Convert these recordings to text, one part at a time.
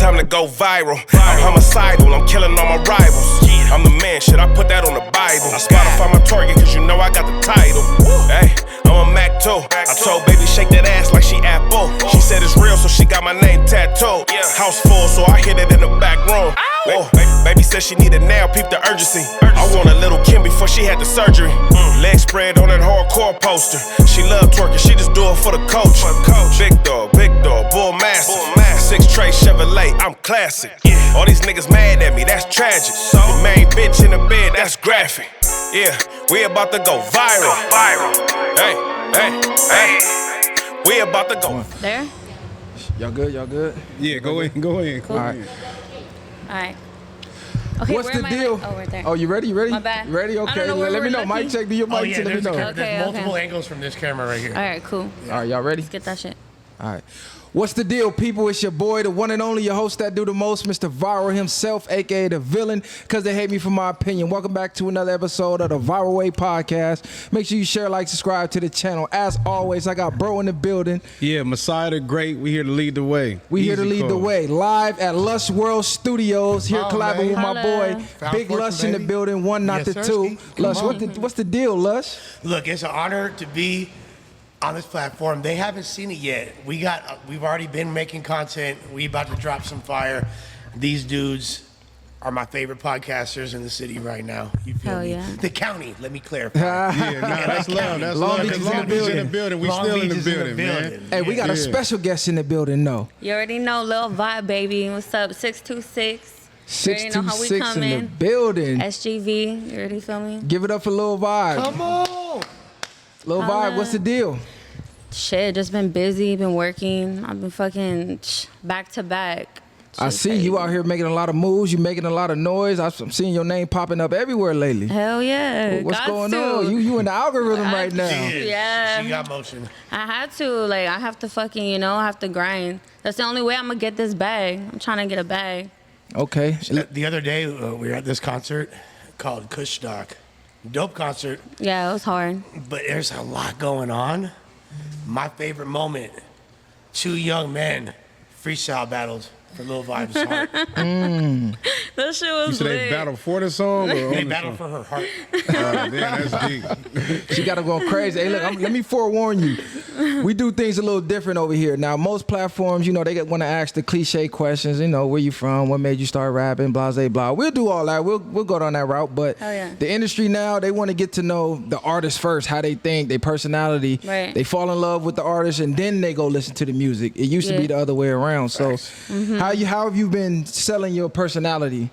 time to go viral. I'm homicidal, I'm killing all my rivals. I'm the man, shit, I put that on the Bible. Spotify my target, cause you know I got the title. Hey, I'm a Mac too. I told baby shake that ass like she Apple. She said it's real, so she got my name tattooed. House full, so I hit it in the back room. Oh, baby said she needed now, peep the urgency. I want a little Kim before she had the surgery. Leg spread on that hardcore poster. She love twerking, she just do it for the coach. Big dog, bull massive. 6 tray Chevrolet, I'm classic. All these niggas mad at me, that's tragic. The main bitch in the bed, that's graphic. Yeah, we about to go viral. Hey, we about to go. There? Y'all good? Y'all good? Yeah, go in. Cool. All right. Okay, what's the deal? Oh, right there. Oh, you ready? My bad. Ready? Okay. Let me know. Mic check. Do your mic check. Let me know. Okay, there's multiple angles from this camera right here. All right, cool. All right, y'all ready? Let's get that shit. All right. What's the deal, people? It's your boy, the one and only, your host that do the most, Mr. Viral himself, aka the villain, because they hate me for my opinion. Welcome back to another episode of the VwP podcast. Make sure you share, like, subscribe to the channel. As always, I got bro in the building. Yeah, Messiah the Great. We here to lead the way. We here to lead the way. Live at Lush World Studios. Here collabing with my boy, Big Lush in the building. One, not the two. Lush, what's the deal, Lush? Look, it's an honor to be on this platform. They haven't seen it yet. We've already been making content. We about to drop some fire. These dudes are my favorite podcasters in the city right now. You feel me? Yeah. The county, let me clarify. That's love. That's Long love. Beach is Long in the Beach in the building. building. We Long still in Beach the is in the building, man. building. Hey, we got a special guest in the building, though. You already know Lil Vibe, baby. What's up? 626. You already know how we 626 in the coming. building. SGV. You already feel me? Give it up for Lil Vibe. Come on. Lil Vibe, what's the deal? Shit, just been busy, been working. I've been fucking back to back. I see you out here making a lot of moves. You making a lot of noise. I'm seeing your name popping up everywhere lately. Hell yeah. What's Got going to. on? You in the algorithm right now. Yeah. She got motion. I had to. Like, I have to fucking, I have to grind. That's the only way I'm going to get this bag. I'm trying to get a bag. Okay. The other day, we were at this concert called Kush Stock. Dope concert, Yeah, it was hard. but there's a lot going on. My favorite moment, 2 young men freestyle battled for Lil Vibe's heart. That shit was You said they lit. battled for the song? Or They on the battled song? for her heart. Damn, that's deep. She got to go crazy. Hey, look, let me forewarn you. We do things a little different over here. Now, most platforms, they want to ask the cliche questions. Where you from? What made you start rapping? Blah, blah, blah. We'll do all that. We'll go down that route. But Hell yeah. the industry now, they want to get to know the artist first, how they think, their personality. Right. They fall in love with the artist, and then they go listen to the music. It used to be the other way around. So how have you been selling your personality?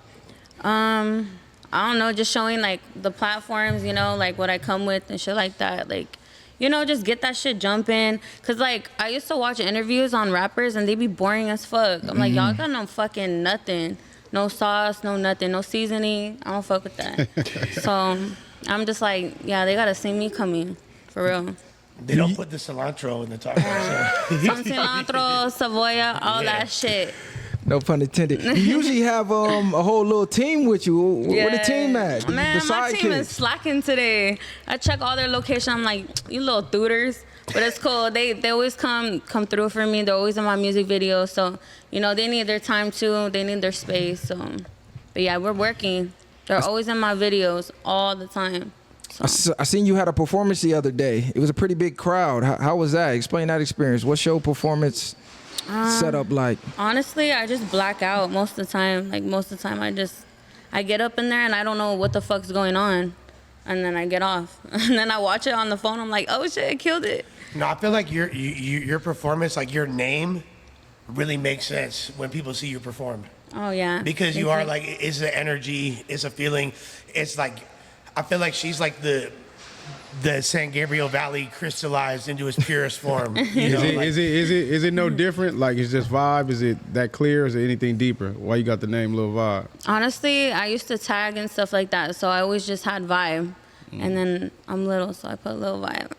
I don't know, just showing like the platforms, like what I come with and shit like that. Like, just get that shit jumping. Cause like I used to watch interviews on rappers and they be boring as fuck. I'm like, y'all got no fucking nothing. No sauce, no nothing, no seasoning. I don't fuck with that. So I'm just like, yeah, they gotta see me coming. For real. They don't put the cilantro in the taco. Some cilantro, Savoya, all that shit. No pun intended. You usually have a whole little team with you. Where the team at? Man, the my team sidekicks? is slacking today. I check all their location. I'm like, you little tutors. But it's cool. They always come through for me. They're always in my music videos. So, they need their time too. They need their space. So, but yeah, we're working. They're always in my videos all the time. So. I seen you had a performance the other day. It was a pretty big crowd. How was that? Explain that experience. What's your performance set up like? Honestly, I just black out most of the time. Like most of the time, I get up in there and I don't know what the fuck's going on, and then I get off, and then I watch it on the phone. I'm like, oh shit, I killed it. No, I feel like your performance, like your name, really makes sense when people see you perform. Oh yeah. Because you are like, it's the energy, it's a feeling. It's like, I feel like she's like the San Gabriel Valley crystallized into its purest form. Is it no different? Like it's just vibe? Is it that clear? Is it anything deeper? Why you got the name Lil Vibe? Honestly, I used to tag and stuff like that, so I always just had Vibe. And then I'm little, so I put Lil Vibe.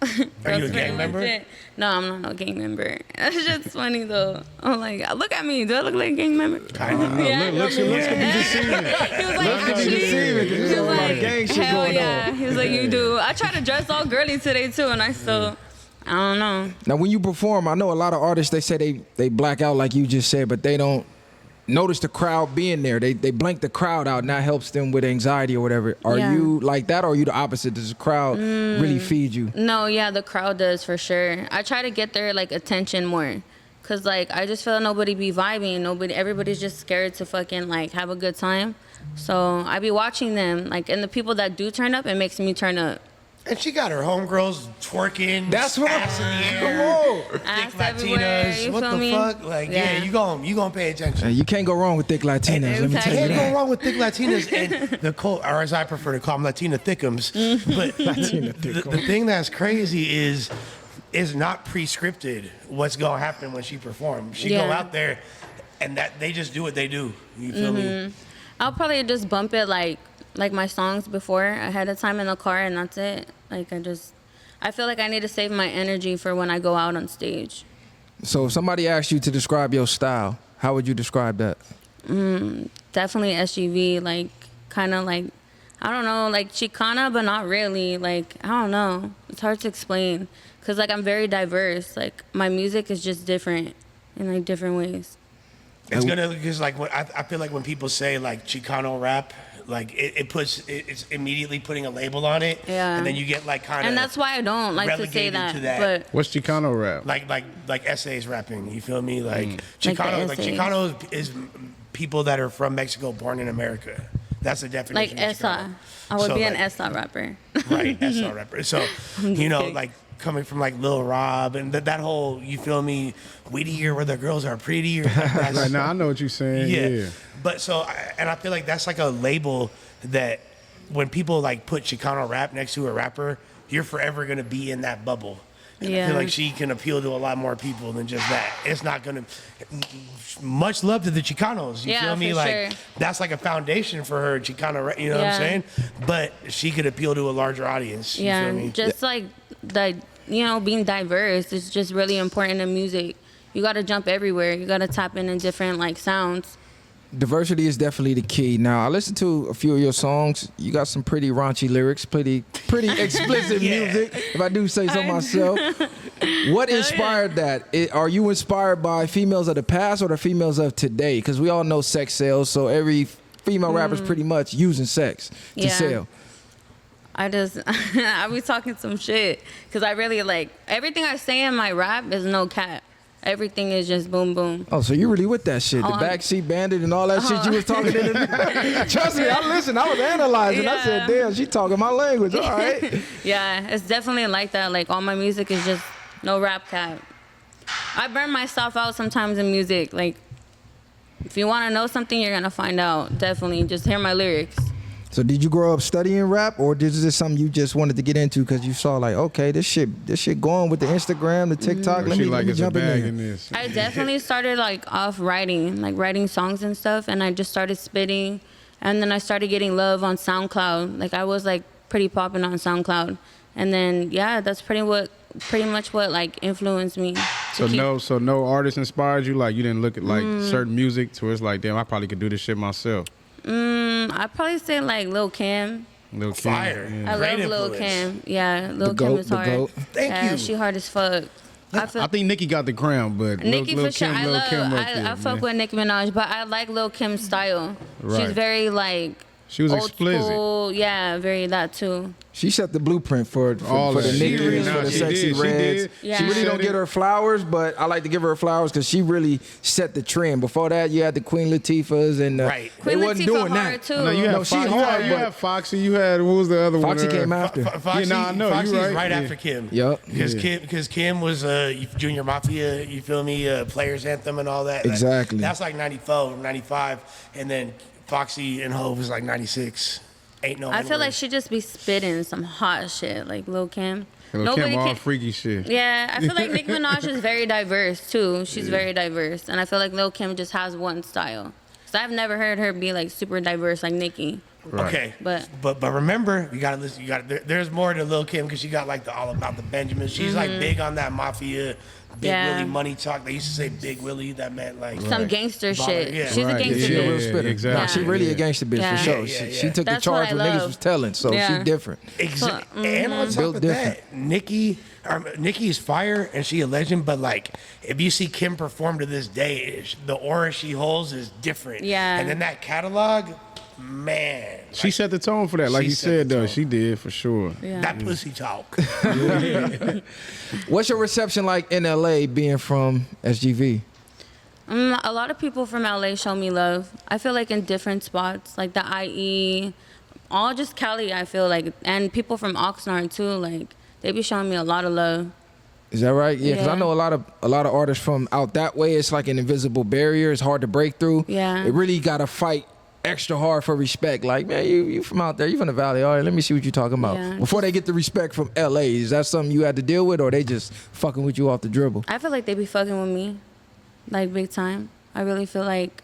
Are you a gang member? No, I'm not no gang member. That's just funny though. I'm like, look at me. Do I look like a gang member? Kind of. Yeah. Looks to be deceiving. He was like, actually, There's a lot of gang shit hell going yeah. on. He was like, you do. I try to dress all girly today too, and I still, I don't know. Now, when you perform, I know a lot of artists, they say they black out like you just said, but they don't notice the crowd being there. They blank the crowd out, and that helps them with anxiety or whatever. Are Yeah. you like that, or are you the opposite? Does the crowd really feed you? No, yeah, the crowd does for sure. I try to get their like attention more. Cause like I just feel nobody be vibing. Everybody's just scared to fucking like have a good time. So I be watching them, like, and the people that do turn up, it makes me turn up. And she got her homegirls twerking. That's what ass in the air. Come on. Thick Ass everywhere, Latinas. you What feel the me? fuck? Like, yeah, you gonna pay attention. Hey, you can't go wrong with thick Latinas. Let me tell you Can't that. go wrong with thick Latinas and the or as I prefer to call them, Latina thickums. But the thing that's crazy is not pre-scripted what's gonna happen when she performs. She go Yeah. out there and that they just do what they do. You feel me? I'll probably just bump it like my songs before ahead of time in the car, and that's it. Like I feel like I need to save my energy for when I go out on stage. So if somebody asked you to describe your style, how would you describe that? Definitely SUV, like kind of like, I don't know, like Chicana, but not really. Like, I don't know. It's hard to explain. Because, like, I'm very diverse. Like, my music is just different in, like, different ways. It's gonna because like what I feel like when people say like Chicano rap, like it's immediately putting a label on it. Yeah. And then you get like kind of And that's why I don't like to say relegated that. to that. But What's Chicano rap? like essays rapping. You feel me? Like Like Chicano, the like essays. Chicano is people that are from Mexico, born in America. That's the definition. like of Esa. Chicano. I would So, be an like- Esa rapper. Right, SR rapper. So, you know, kidding. like coming from like Lil Rob and that whole, you feel me, wittier where the girls are prettier. Like that's, Right now, I know what you're saying. Yeah. But so, and I feel like that's like a label that when people like put Chicano rap next to a rapper, you're forever going to be in that bubble. And I Yeah. feel like she can appeal to a lot more people than just that. It's not going to, much love to the Chicanos. You Yeah, feel me? for Like, sure. that's like a foundation for her Chicano, you know what Yeah. I'm saying? But she could appeal to a larger audience. You Yeah, feel me? just like being diverse is just really important in music. You got to jump everywhere. You got to tap into different like sounds. Diversity is definitely the key. Now, I listened to a few of your songs. You got some pretty raunchy lyrics, pretty explicit Yeah. music, if I do say so myself. What inspired that? Are you inspired by females of the past or the females of today? Because we all know sex sells, so every female rapper's pretty much using sex to Yeah. sell. I be talking some shit because I really like everything I say in my rap is no cap. Everything is just boom boom. Oh, so you really with that shit? The Oh, I'm- backseat bandit and all that shit you was talking in the Trust me, I listened. I was analyzing. I said, Yeah. damn, she talking my language. All right. Yeah, it's definitely like that. Like all my music is just no rap cap. I burn myself out sometimes in music. Like if you want to know something, you're gonna find out. Definitely, just hear my lyrics. So did you grow up studying rap, or is this something you just wanted to get into because you saw like, okay, this shit going with the Instagram, the TikTok. She Let like me it's a jump in bag there. in this. I definitely started like off writing songs and stuff, and I just started spitting, and then I started getting love on SoundCloud. Like I was like pretty popping on SoundCloud, and then yeah, that's pretty much what like influenced me. So no artist inspired you? Like you didn't look at like certain music to where it's like, damn, I probably could do this shit myself. I'd probably say like Lil Kim. Lil Kim, Fire. yeah. I Great love Lil influence. Kim. Yeah, Lil The Kim goat, is the hard. goat. Thank yeah, you. she hard as fuck. I feel I think Nicki got the crown, but Nicki Lil for sure. Kim, I Lil love. Kim up there, I fuck man. with Nicki Minaj, but I like Lil Kim's style. Right. She's very like. She was old explicit. School. Yeah, very that too. She set the blueprint for All the that. She Nickies, did. for Nah, the she sexy did. She reds. did. Yeah. She really She don't said get it. her flowers, but I like to give her flowers because she really set the trend. Before that, you had the Queen Latifahs and Right. they Queen wasn't Latifah doing hard that. too. No, you had No, she Foxy, hard, you but- had Foxy. You had what was the other Foxy one? came after. Foxy, Yeah, nah, I know, Foxy's you right, right, yeah. after Kim. Yup. Because Kim was Junior Mafia, you feel me, Players Anthem and all that. Exactly. That's like 94, 95. And then Foxy and Hov was like 96. Ain't no I feel N-word. like she just be spitting some hot shit, like Lil Kim. Lil Kim all freaky shit. Yeah, I feel like Nicki Minaj is very diverse too. She's very diverse, and I feel like Lil Kim just has one style. So I've never heard her be like super diverse like Nicki. Right. Okay, But- but remember, you gotta listen. There's more to Lil Kim because she got like the All About the Benjamins. She's like big on that mafia, Big Yeah. Willie money talk. They used to say Big Willie. That meant like Some gangster Baller, shit. yeah. She's Right, a gangster She a real bitch. spitter. exactly. Nah, she really a gangster bitch Yeah. for sure. Yeah, yeah, She yeah. took That's the charge what when I niggas love. was telling, so Yeah. she different. Exactly. So, And on top Built of different. that, Nicki Nicki's fire and she a legend, but like if you see Kim perform to this day, the aura she holds is different. Yeah. And then that catalog, man. She set the tone for that, like you said, though. She did, for sure. Yeah. That pussy talk. What's your reception like in LA being from SGV? A lot of people from LA show me love. I feel like in different spots, like the IE, all just Cali, I feel like, and people from Oxnard too, like they be showing me a lot of love. Is that right? Yeah, because I Yeah. know a lot of artists from out that way. It's like an invisible barrier. It's hard to break through. Yeah. It really got to fight extra hard for respect. Like, man, you from out there, you from the Valley. All right, let me see what you're talking about. Yeah. Before they get the respect from LA, is that something you had to deal with, or they just fucking with you off the dribble? I feel like they be fucking with me, like big time. I really feel like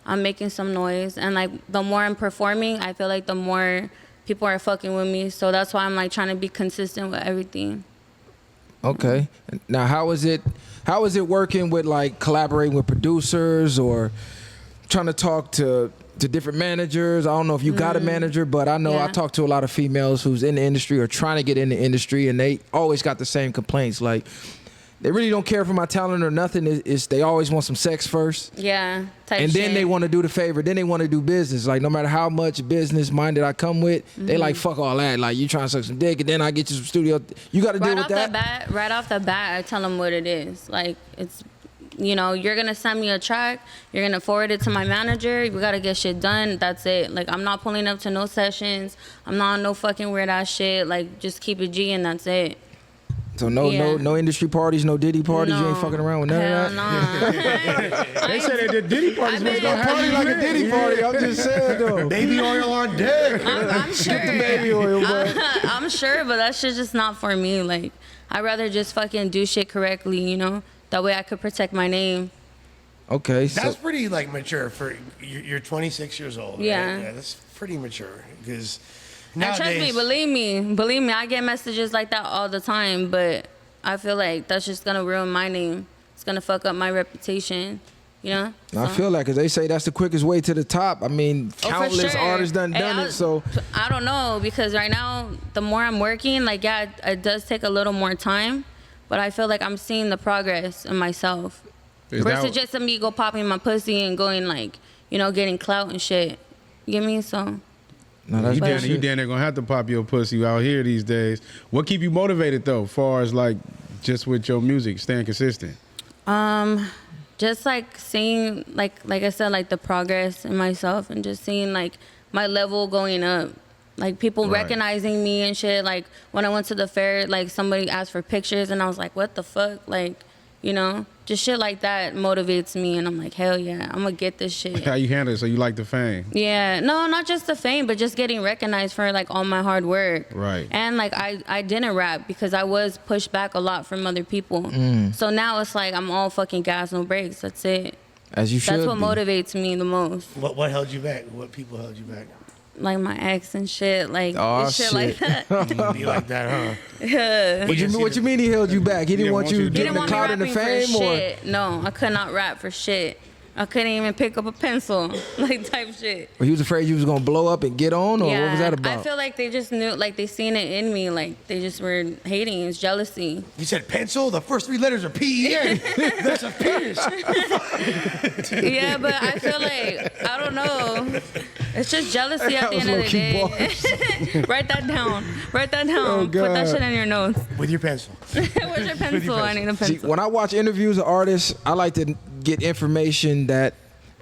I'm making some noise, and like the more I'm performing, I feel like the more people are fucking with me. So that's why I'm like trying to be consistent with everything. Okay. Now, how is it working with like collaborating with producers or trying to talk to different managers? I don't know if you got a manager, but I know I Yeah. talk to a lot of females who's in the industry or trying to get in the industry, and they always got the same complaints. Like, they really don't care for my talent or nothing. It's they always want some sex first. Yeah. Type And then shit. they want to do the favor. Then they want to do business. Like, no matter how much business minded I come with, they like, fuck all that. Like, you trying to suck some dick, and then I get you some studio. You got to deal with that. Right off the bat, I tell them what it is. Like, it's, you know, you're gonna send me a track, you're gonna forward it to my manager, we gotta get shit done, that's it. Like, I'm not pulling up to no sessions, I'm not on no fucking weird ass shit. Like, just keep it G and that's it. So no industry parties, no Diddy parties. You ain't No. fucking around with none Hell of that. nah. They said they did Diddy parties. I What's bet- gonna Party happen? like a Diddy party. I'm just saying though. Baby oil on deck. I'm sure. Get the baby oil, bud. I'm sure, but that shit's just not for me. Like, I'd rather just fucking do shit correctly, you know? That way I could protect my name. Okay, so That's pretty like mature for you're 26 years old. Right? Yeah. Yeah, that's pretty mature because And nowadays. trust me, believe me, I get messages like that all the time, but I feel like that's just gonna ruin my name. It's gonna fuck up my reputation, you know? I feel like, cause they say that's the quickest way to the top. I mean, Oh, for countless sure. artists done Hey, it. So I don't know, because right now, the more I'm working, like, yeah, it does take a little more time, but I feel like I'm seeing the progress in myself. Is Versus that- just me go popping my pussy and going like, you know, getting clout and shit. You get me? So no, that's You bullshit. damn near gonna have to pop your pussy out here these days. What keep you motivated though, far as like just with your music, staying consistent? just like seeing like I said, like the progress in myself and just seeing like my level going up. Like people Right. recognizing me and shit. Like when I went to the fair, like somebody asked for pictures and I was like, what the fuck? Like, you know, just shit like that motivates me and I'm like, hell yeah, I'm gonna get this shit. How you handle it? So you like the fame? Yeah, no, not just the fame, but just getting recognized for like all my hard work. Right. And like I didn't rap because I was pushed back a lot from other people. So now it's like I'm all fucking gas, no breaks. That's it. As you should. That's what be. motivates me the most. What held you back? What people held you back? Like my ex and shit, like Aw, shit like shit. that. You be like that, huh? What you mean he held you back? He didn't want you He getting didn't the want me clout and the rapping fame, for or shit. No, I could not rap for shit. I couldn't even pick up a pencil, like type shit. he was afraid you was gonna blow up and get on, or what was that about? I feel like they just knew, like they seen it in me, like they just were hating. It's jealousy. You said pencil. The first three letters are P-E-N. That's a penis. Yeah, but I feel like, I don't know. It's just jealousy at the end of the day. Write that down. Write that down. Oh, Put that God. shit in your notes. With your pencil. Where's your pencil? I need a See, pencil. when I watch interviews of artists, I like to get information that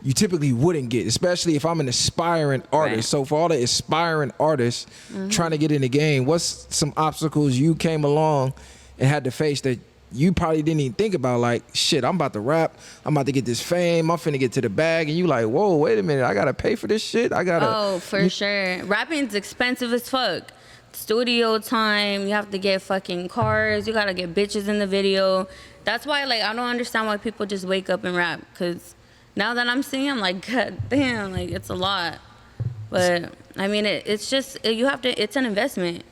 you typically wouldn't get, especially if I'm an aspiring artist. Right. So for all the aspiring artists trying to get in the game, what's some obstacles you came along and had to face that you probably didn't even think about? Like, shit, I'm about to rap, I'm about to get this fame, I'm finna get to the bag, and you like, whoa, wait a minute, I gotta pay for this shit? I gotta... Oh, for sure. Rapping's expensive as fuck. Studio time, you have to get fucking cars, you gotta get bitches in the video. That's why, like, I don't understand why people just wake up and rap, because now that I'm seeing, I'm like, god damn, like, it's a lot. But, I mean, it's just, you have to, it's an investment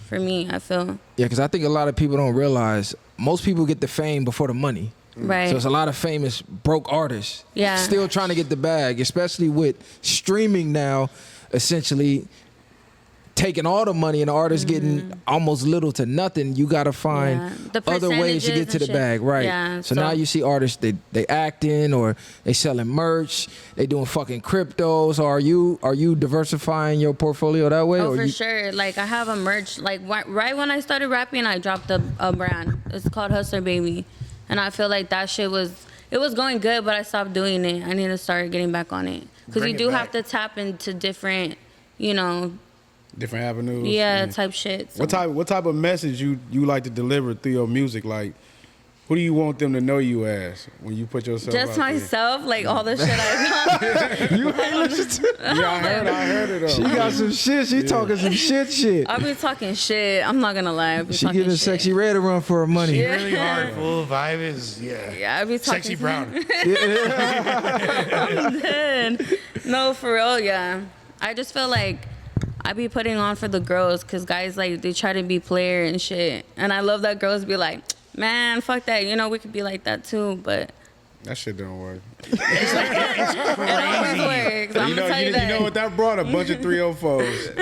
for me, I feel. Yeah, because I think a lot of people don't realize most people get the fame before the money. Right. So it's a lot of famous broke artists Yeah. still trying to get the bag, especially with streaming now. Essentially, taking all the money and the artist getting almost little to nothing. You gotta find The other ways to get to the percentages and bag, right? Yeah, so now you see artists they acting or they selling merch, they doing fucking cryptos. Are you diversifying your portfolio that way? Oh, or for you, sure. Like I have a merch. Like right when I started rapping, I dropped a brand. It's called Hustler Baby, and I feel like that shit was going good, but I stopped doing it. I need to start getting back on it because you do have to tap into different, different avenues. Yeah, type shit. So. What type of message you like to deliver through your music? Like, who do you want them to know you as when you put yourself Just out myself, like all the shit I got. you ain't listen to Yeah, I heard it. Though. She got some shit. She talking some shit. I be talking shit. I'm not gonna lie. I be She talking getting shit. Sexy Red to run for her money. Yeah. Really hard. Full vibe is Yeah, I be talking Sexy Brown. No, for real, yeah. I just feel like I be putting on for the girls because guys, like, they try to be player and shit. And I love that girls be like, man, fuck that. We could be like that too, but... That shit don't work. It always works. I'm gonna tell you that. You know what that brought? A bunch of 304s.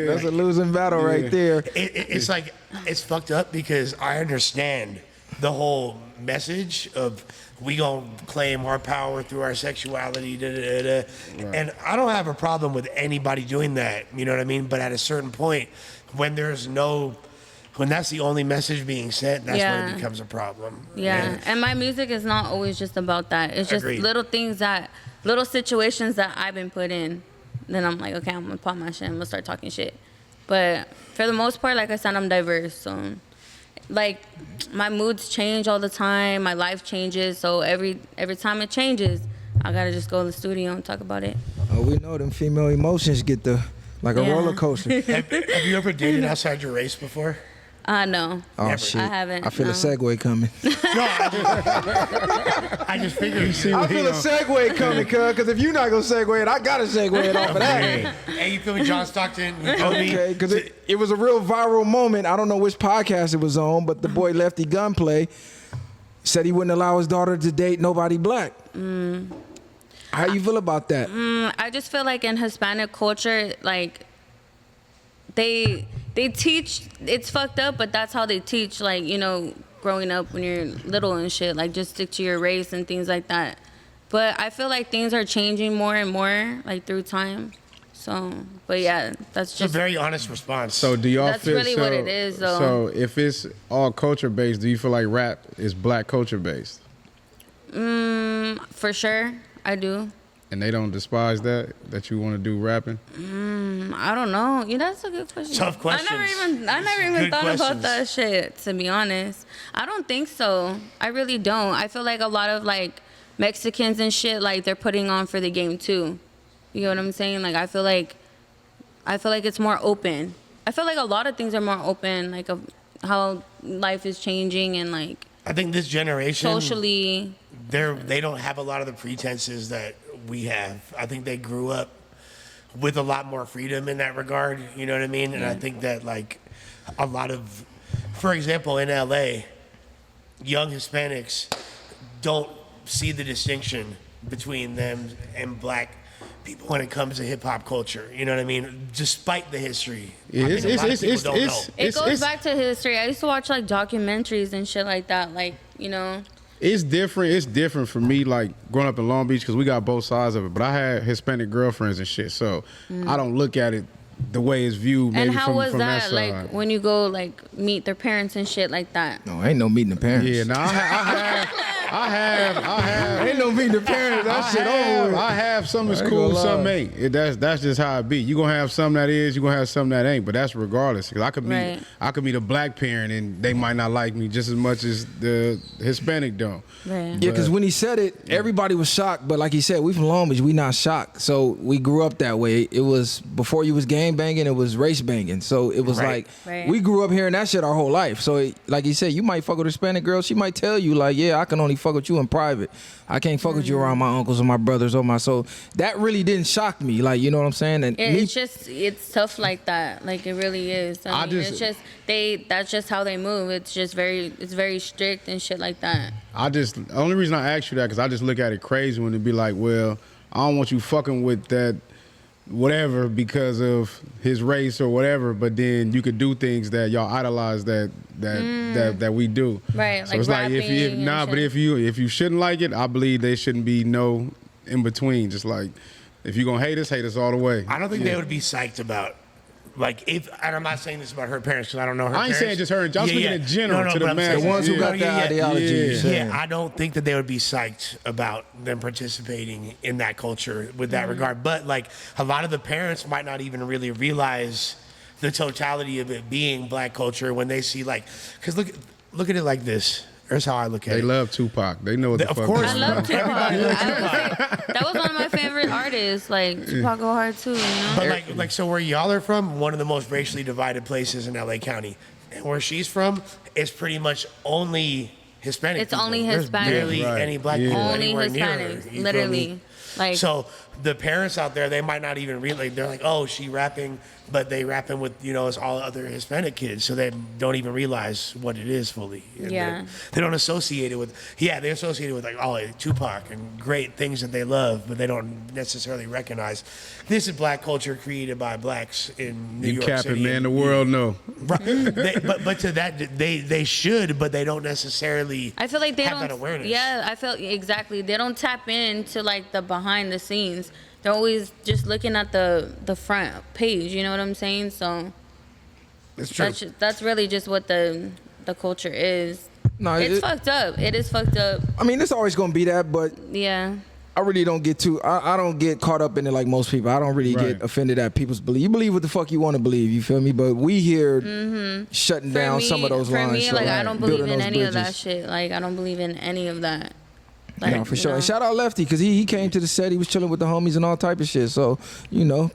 That's a losing battle right there. It's like, it's fucked up because I understand the whole message of we gonna claim our power through our sexuality, Right. And I don't have a problem with anybody doing that, you know what I mean? But at a certain point, when that's the only message being sent, that's when it becomes a problem. Yeah, and my music is not always just about that. It's just little things little situations that I've been put in. Then I'm like, okay, I'm gonna pop my shit, I'm gonna start talking shit. But for the most part, like I said, I'm diverse, so... Like, my moods change all the time. My life changes. So every time it changes, I got to just go to the studio and talk about it. Oh, we know them female emotions get like a roller coaster. Have you ever dated outside your race before? No. Oh, Never. shit. I haven't. I feel no. a segue coming. No, I just figured. I feel a segue coming, because if you're not going to segue it, I got to segue it off of that. Hey, you feel me, John Stockton? You feel me? Okay, because it was a real viral moment. I don't know which podcast it was on, but the boy Lefty Gunplay said he wouldn't allow his daughter to date nobody black. How you feel about that? I just feel like in Hispanic culture, like, they teach, it's fucked up, but that's how they teach, like, growing up when you're little and shit, like, just stick to your race and things like that. But I feel like things are changing more and more, like, through time. So, but yeah, that's It's a just... very honest response. So do y'all That's feel really what it is, though. So if it's all culture based, do you feel like rap is black culture based? For sure, I do. And they don't despise that you want to do rapping? I don't know. That's a good question. Tough questions. I never even Good thought questions. about that shit, to be honest. I don't think so. I really don't. I feel like a lot of, like, Mexicans and shit, like, they're putting on for the game too. You know what I'm saying? Like, I feel like it's more open. I feel like a lot of things are more open, like, of how life is changing and, like, I think this generation socially. they don't have a lot of the pretenses that we have. I think they grew up with a lot more freedom in that regard. You know what I mean? And I think that, like, a lot of, for example, in LA, young Hispanics don't see the distinction between them and black people when it comes to hip hop culture. You know what I mean? Despite the history. I think a lot of people don't know. It goes back to history. I used to watch, like, documentaries and shit like that, like, It's different. It's different for me, like, growing up in Long Beach, because we got both sides of it. But I had Hispanic girlfriends and shit, so I don't look at it the way it's viewed. Maybe and how from was that that, side. like, when you go, like, meet their parents and shit like that? No, ain't no meeting the parents. Yeah, no, I have. Ain't no meeting the parents. That shit over with. I have some that's I ain't cool, gonna some lie. ain't. That's just how it be. You gonna have some that is, you gonna have some that ain't. But that's regardless. Cause I could meet a black parent and they might not like me just as much as the Hispanic don't. Right. Yeah, because when he said it, everybody was shocked. But like he said, we from Long Beach, we not shocked. So we grew up that way. It was before you was gang banging, it was race banging. So it was like we grew up hearing that shit our whole life. So like he said, you might fuck with a Hispanic girl. She might tell you like, yeah, I can only fuck with you in private. I can't fuck with you around my uncles or my brothers or my soul. That really didn't shock me. Like, you know what I'm saying? And it's tough like that. Like, it really is. I mean, it's just that's just how they move. It's just very strict and shit like that. The only reason I ask you that because I just look at it crazy when it be like, well, I don't want you fucking with that whatever because of his race or whatever, but then you could do things that y'all idolize that we do. Right, So like it's like rapping and if you shouldn't like it, I believe there shouldn't be no in between. Just like if you're gonna hate us all the way. I don't think they would be psyched about. Like and I'm not saying this about her parents because I don't know her parents. I ain't saying just her. I'm speaking in general to the man. The ones who got that ideology. Yeah, I don't think that they would be psyched about them participating in that culture with that regard. But like a lot of the parents might not even really realize the totality of it being black culture when they see like, because look at it like this. Here's how I look at it. They love Tupac. They know what the fuck. Of course, I love Tupac. That was one of my favorite artists. Like Tupac go hard too, you know. But like so where y'all are from, one of the most racially divided places in LA County, and where she's from, it's pretty much only Hispanic. It's people. only There's Hispanic. barely any black people Only anywhere near her. Hispanic, You feel literally. me? Like So the parents out there, they might not even realize. They're like, oh, she rapping, but they rapping with it's all other Hispanic kids, so they don't even realize what it is fully. And Yeah. they don't associate it with. Yeah, they associate it with like Tupac and great things that they love, but they don't necessarily recognize this is black culture created by blacks in New You York capping, City. man. The world know. Right. But to that they should, but they don't necessarily. I feel like they have don't. that awareness. Yeah, I feel exactly. They don't tap into like the behind the scenes. They're always just looking at the front page. You know what I'm saying? So It's true. that's really just what the culture is. No, It's fucked up. It is fucked up. I mean, it's always gonna be that, but Yeah. I really don't get too. I don't get caught up in it like most people. I don't really Right. get offended at people's belief. You believe what the fuck you want to believe. You feel me? But we here shutting down some of those for lines. me, so, like I don't believe building in those any of that bridges. shit. Like I don't believe in any of that. Like, No, for you sure. know. And shout out Lefty because he came to the set. He was chilling with the homies and all type of shit. So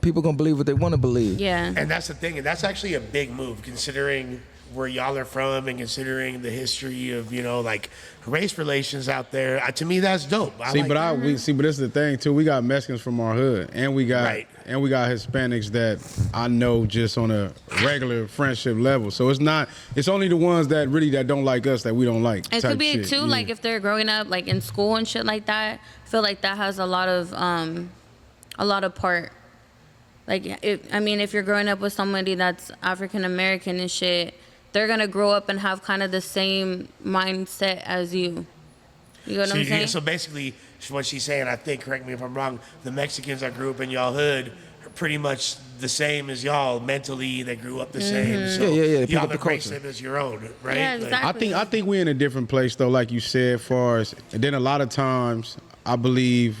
people gonna believe what they want to believe. Yeah. And that's the thing, and that's actually a big move considering where y'all are from and considering the history of like race relations out there. To me, that's dope. But this is the thing too. We got Mexicans from our hood, and we got Right. Hispanics that I know just on a regular friendship level. So it's only the ones that don't like us that we don't like. It type could be shit. too, Yeah. like if they're growing up like in school and shit like that. I feel like that has a lot of part. Like if you're growing up with somebody that's African American and shit, they're gonna grow up and have kind of the same mindset as you. You know what I'm saying? So basically, what she's saying, I think, correct me if I'm wrong, the Mexicans that grew up in y'all hood are pretty much the same as y'all mentally. They grew up the same. So Yeah. They pick y'all up the embrace culture. it as your own, right? Yeah, Like, exactly. I think we're in a different place though, like you said, far as and then a lot of times I believe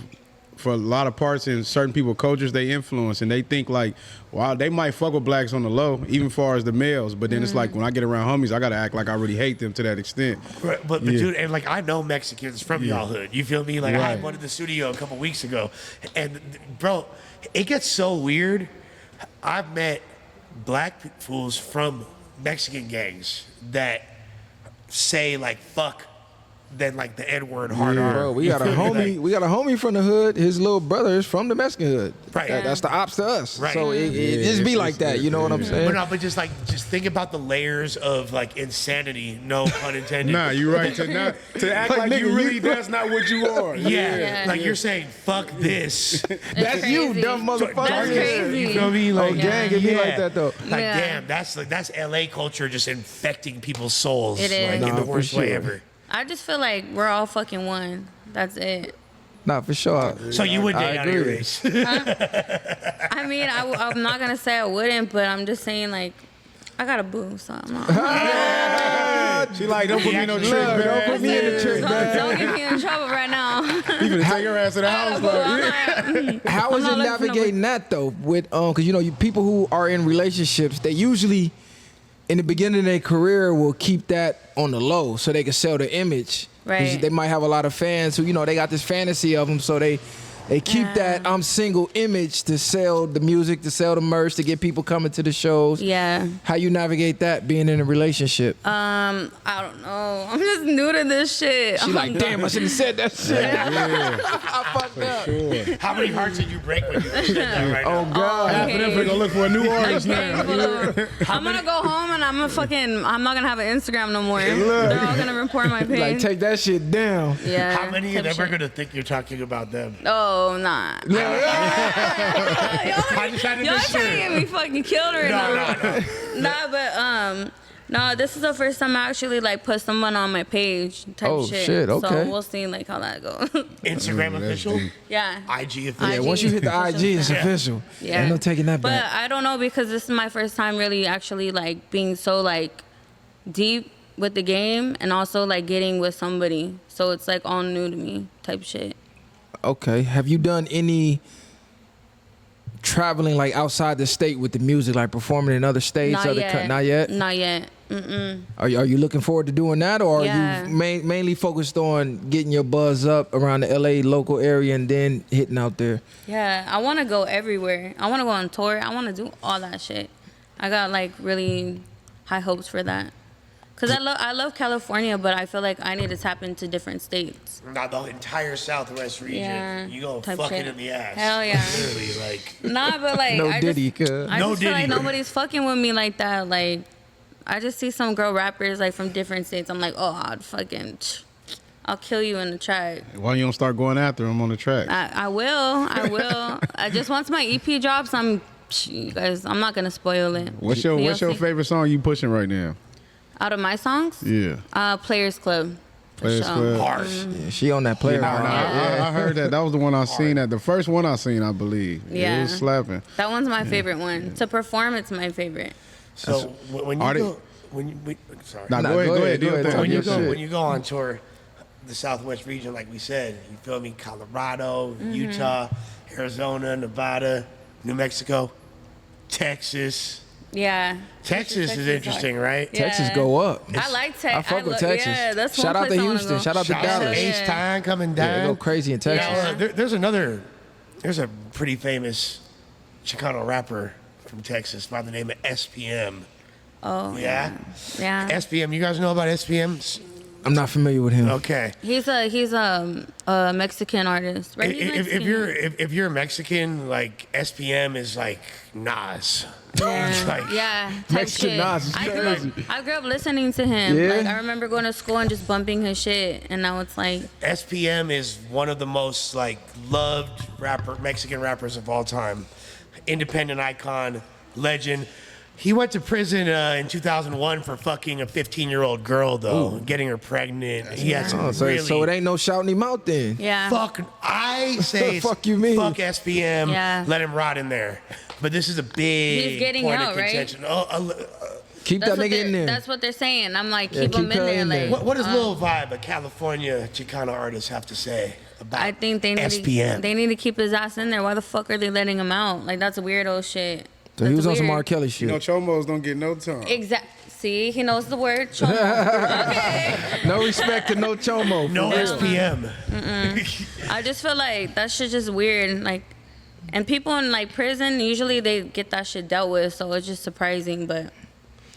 for a lot of parts in certain people's cultures they influence and they think like, wow, they might fuck with blacks on the low, even far as the males, but then it's like when I get around homies, I gotta act like I really hate them to that extent. But dude, and like I know Mexicans from y'all hood. You feel me? Like I Right. had one in the studio a couple weeks ago, and bro, it gets so weird. I've met black fools from Mexican gangs that say like fuck, then like the N-word hard R. Bro, we You got a feel me? homie. Like, We got a homie from the hood. His little brother is from the Mexican hood. Right. That's the ops to us. Right. So it just be like that. You know what I'm saying? but no, but just think about the layers of like insanity. No pun intended. Nah, you're right. To act Like, like nigga, you really you- that's not what you are. Yeah, Yeah. like you're saying fuck this. That's you, crazy. dumb motherfucker. That's crazy. You feel me? Like, Oh, gang, it be like that though. Like Yeah. damn, that's LA culture just infecting people's souls. It is. Like Nah, in the for worst way sure. ever. I just feel like we're all fucking one. That's it. Nah, for sure. So you would I date out of your agree. race. I mean, I'm not gonna say I wouldn't, but I'm just saying like I got a boo, so I'm not. She like, don't put me in no trick, Look, don't put man. me in the trick, man. Don't get me in trouble right now. You finna take her ass to the house, like, How I'm is not it looking for navigating that though? With because you people who are in relationships, they usually in the beginning of their career will keep that on the low so they can sell the image. 'Cause Right. They might have a lot of fans who they got this fantasy of them, so they keep that I'm single image to sell the music, to sell the merch, to get people coming to the shows. Yeah. How you navigate that being in a relationship? I don't know. I'm just new to this shit. She like, damn, I shouldn't have said that shit. I fucked up. sure. How many hearts did you break when you said that right Oh now? God. Half of them finna go look for a new artist now. I'm gonna go home and I'm not gonna have an Instagram no more. They're all gonna report my page. Like take that shit down. Yeah. How many of type them are shit. gonna think you're talking about them? Oh, Oh, nah. y'all I just had to y'all make trying to sure. get me fucking killed right now. No. Nah, but no, this is the first time I actually like put someone on my page type Oh, shit. shit, okay. So we'll see like how that goes. Instagram official, yeah. IG official. Yeah, once you hit the IG, it's Yeah. official. Yeah. Ain't no taking that But back. I don't know because this is my first time really actually like being so like deep with the game and also like getting with somebody. So it's like all new to me type shit. Okay. Have you done any traveling like outside the state with the music, like performing in other states? Not yet. Not yet? Not yet. Mm-mm. Are you looking forward to doing that, or Yeah. are you mainly focused on getting your buzz up around the LA local area and then hitting out there? Yeah, I want to go everywhere. I want to go on tour. I want to do all that shit. I got like really high hopes for that. Cause I love California, but I feel like I need to tap into different states. Not the entire Southwest region. Yeah, You gonna type fuck shit. it in the ass. Hell yeah. Literally, like. Nah, but like No I Diddy, just, cuz. I No just feel like Diddy. nobody's fucking with me like that. Like I just see some girl rappers like from different states. I'm like, oh, I'll kill you in the track. Why you don't start going after him on the track? I will. I just once my EP drops, you guys, I'm not gonna spoil it. What's your TLC. favorite song you pushing right now? Out of my songs? Yeah. Players Club. For Players sure. Club. Harsh. Yeah, she on that player. Nah, I heard that. That was the one I seen. The first one I seen, I believe. Yeah. It was slapping. That one's my favorite one. To perform, it's my favorite. So when you Are they- go, sorry. Nah, Nah, go ahead. go Do ahead. your thing. when you your go shit. when you go on tour, the Southwest region, like we said, you feel me? Colorado, Mm-hmm. Utah, Arizona, Nevada, New Mexico, Texas. Yeah. Texas is hard. interesting, right? Yeah. Texas go up. I like I Texas. fuck with Texas. Yeah, that's Shout one out to place I wanna Houston. go. Shout out to Shout out to Dallas. Ace Yeah. Time coming Yeah, down. they go crazy in Texas. Yeah. There's a pretty famous Chicano rapper from Texas by the name of SPM. Oh, Yeah? yeah. SPM, you guys know about SPM? I'm not familiar with him. Okay. He's a Mexican artist, right? He's If Mexican. if you're Mexican, like SPM is like Nas. It's like- Yeah, type Mexican shit. Nas is I grew up listening to him. Yeah? Like I remember going to school and just bumping his shit, and now it's like, SPM is one of the most like loved Mexican rappers of all time. Independent icon, legend. He went to prison in 2001 for fucking a 15-year-old girl, though, getting her pregnant. He had some Oh, so it ain't no shouting him out then. yeah. Fuck, I say it's Fuck you mean? fuck SPM, Yeah. let him rot in there. But this is a big He's getting point out, of right? contention. Keep That's that what nigga in there. That's what they're saying. I'm like, Yeah, keep keep him in her there. in there. Like, What does Lil Vibe, a California Chicano artist, have to say about I think they need SPM? they need to keep his ass in there. Why the fuck are they letting him out? Like that's weirdo shit. So he was on some weird. R. Kelly shit. You know, chomos don't get no time. Exactly. See, he knows the word. Chomo. Okay. No respect to no chomo. No for real. SPM. I just feel like that shit just weird. Like, and people in like prison usually they get that shit dealt with, so it's just surprising, but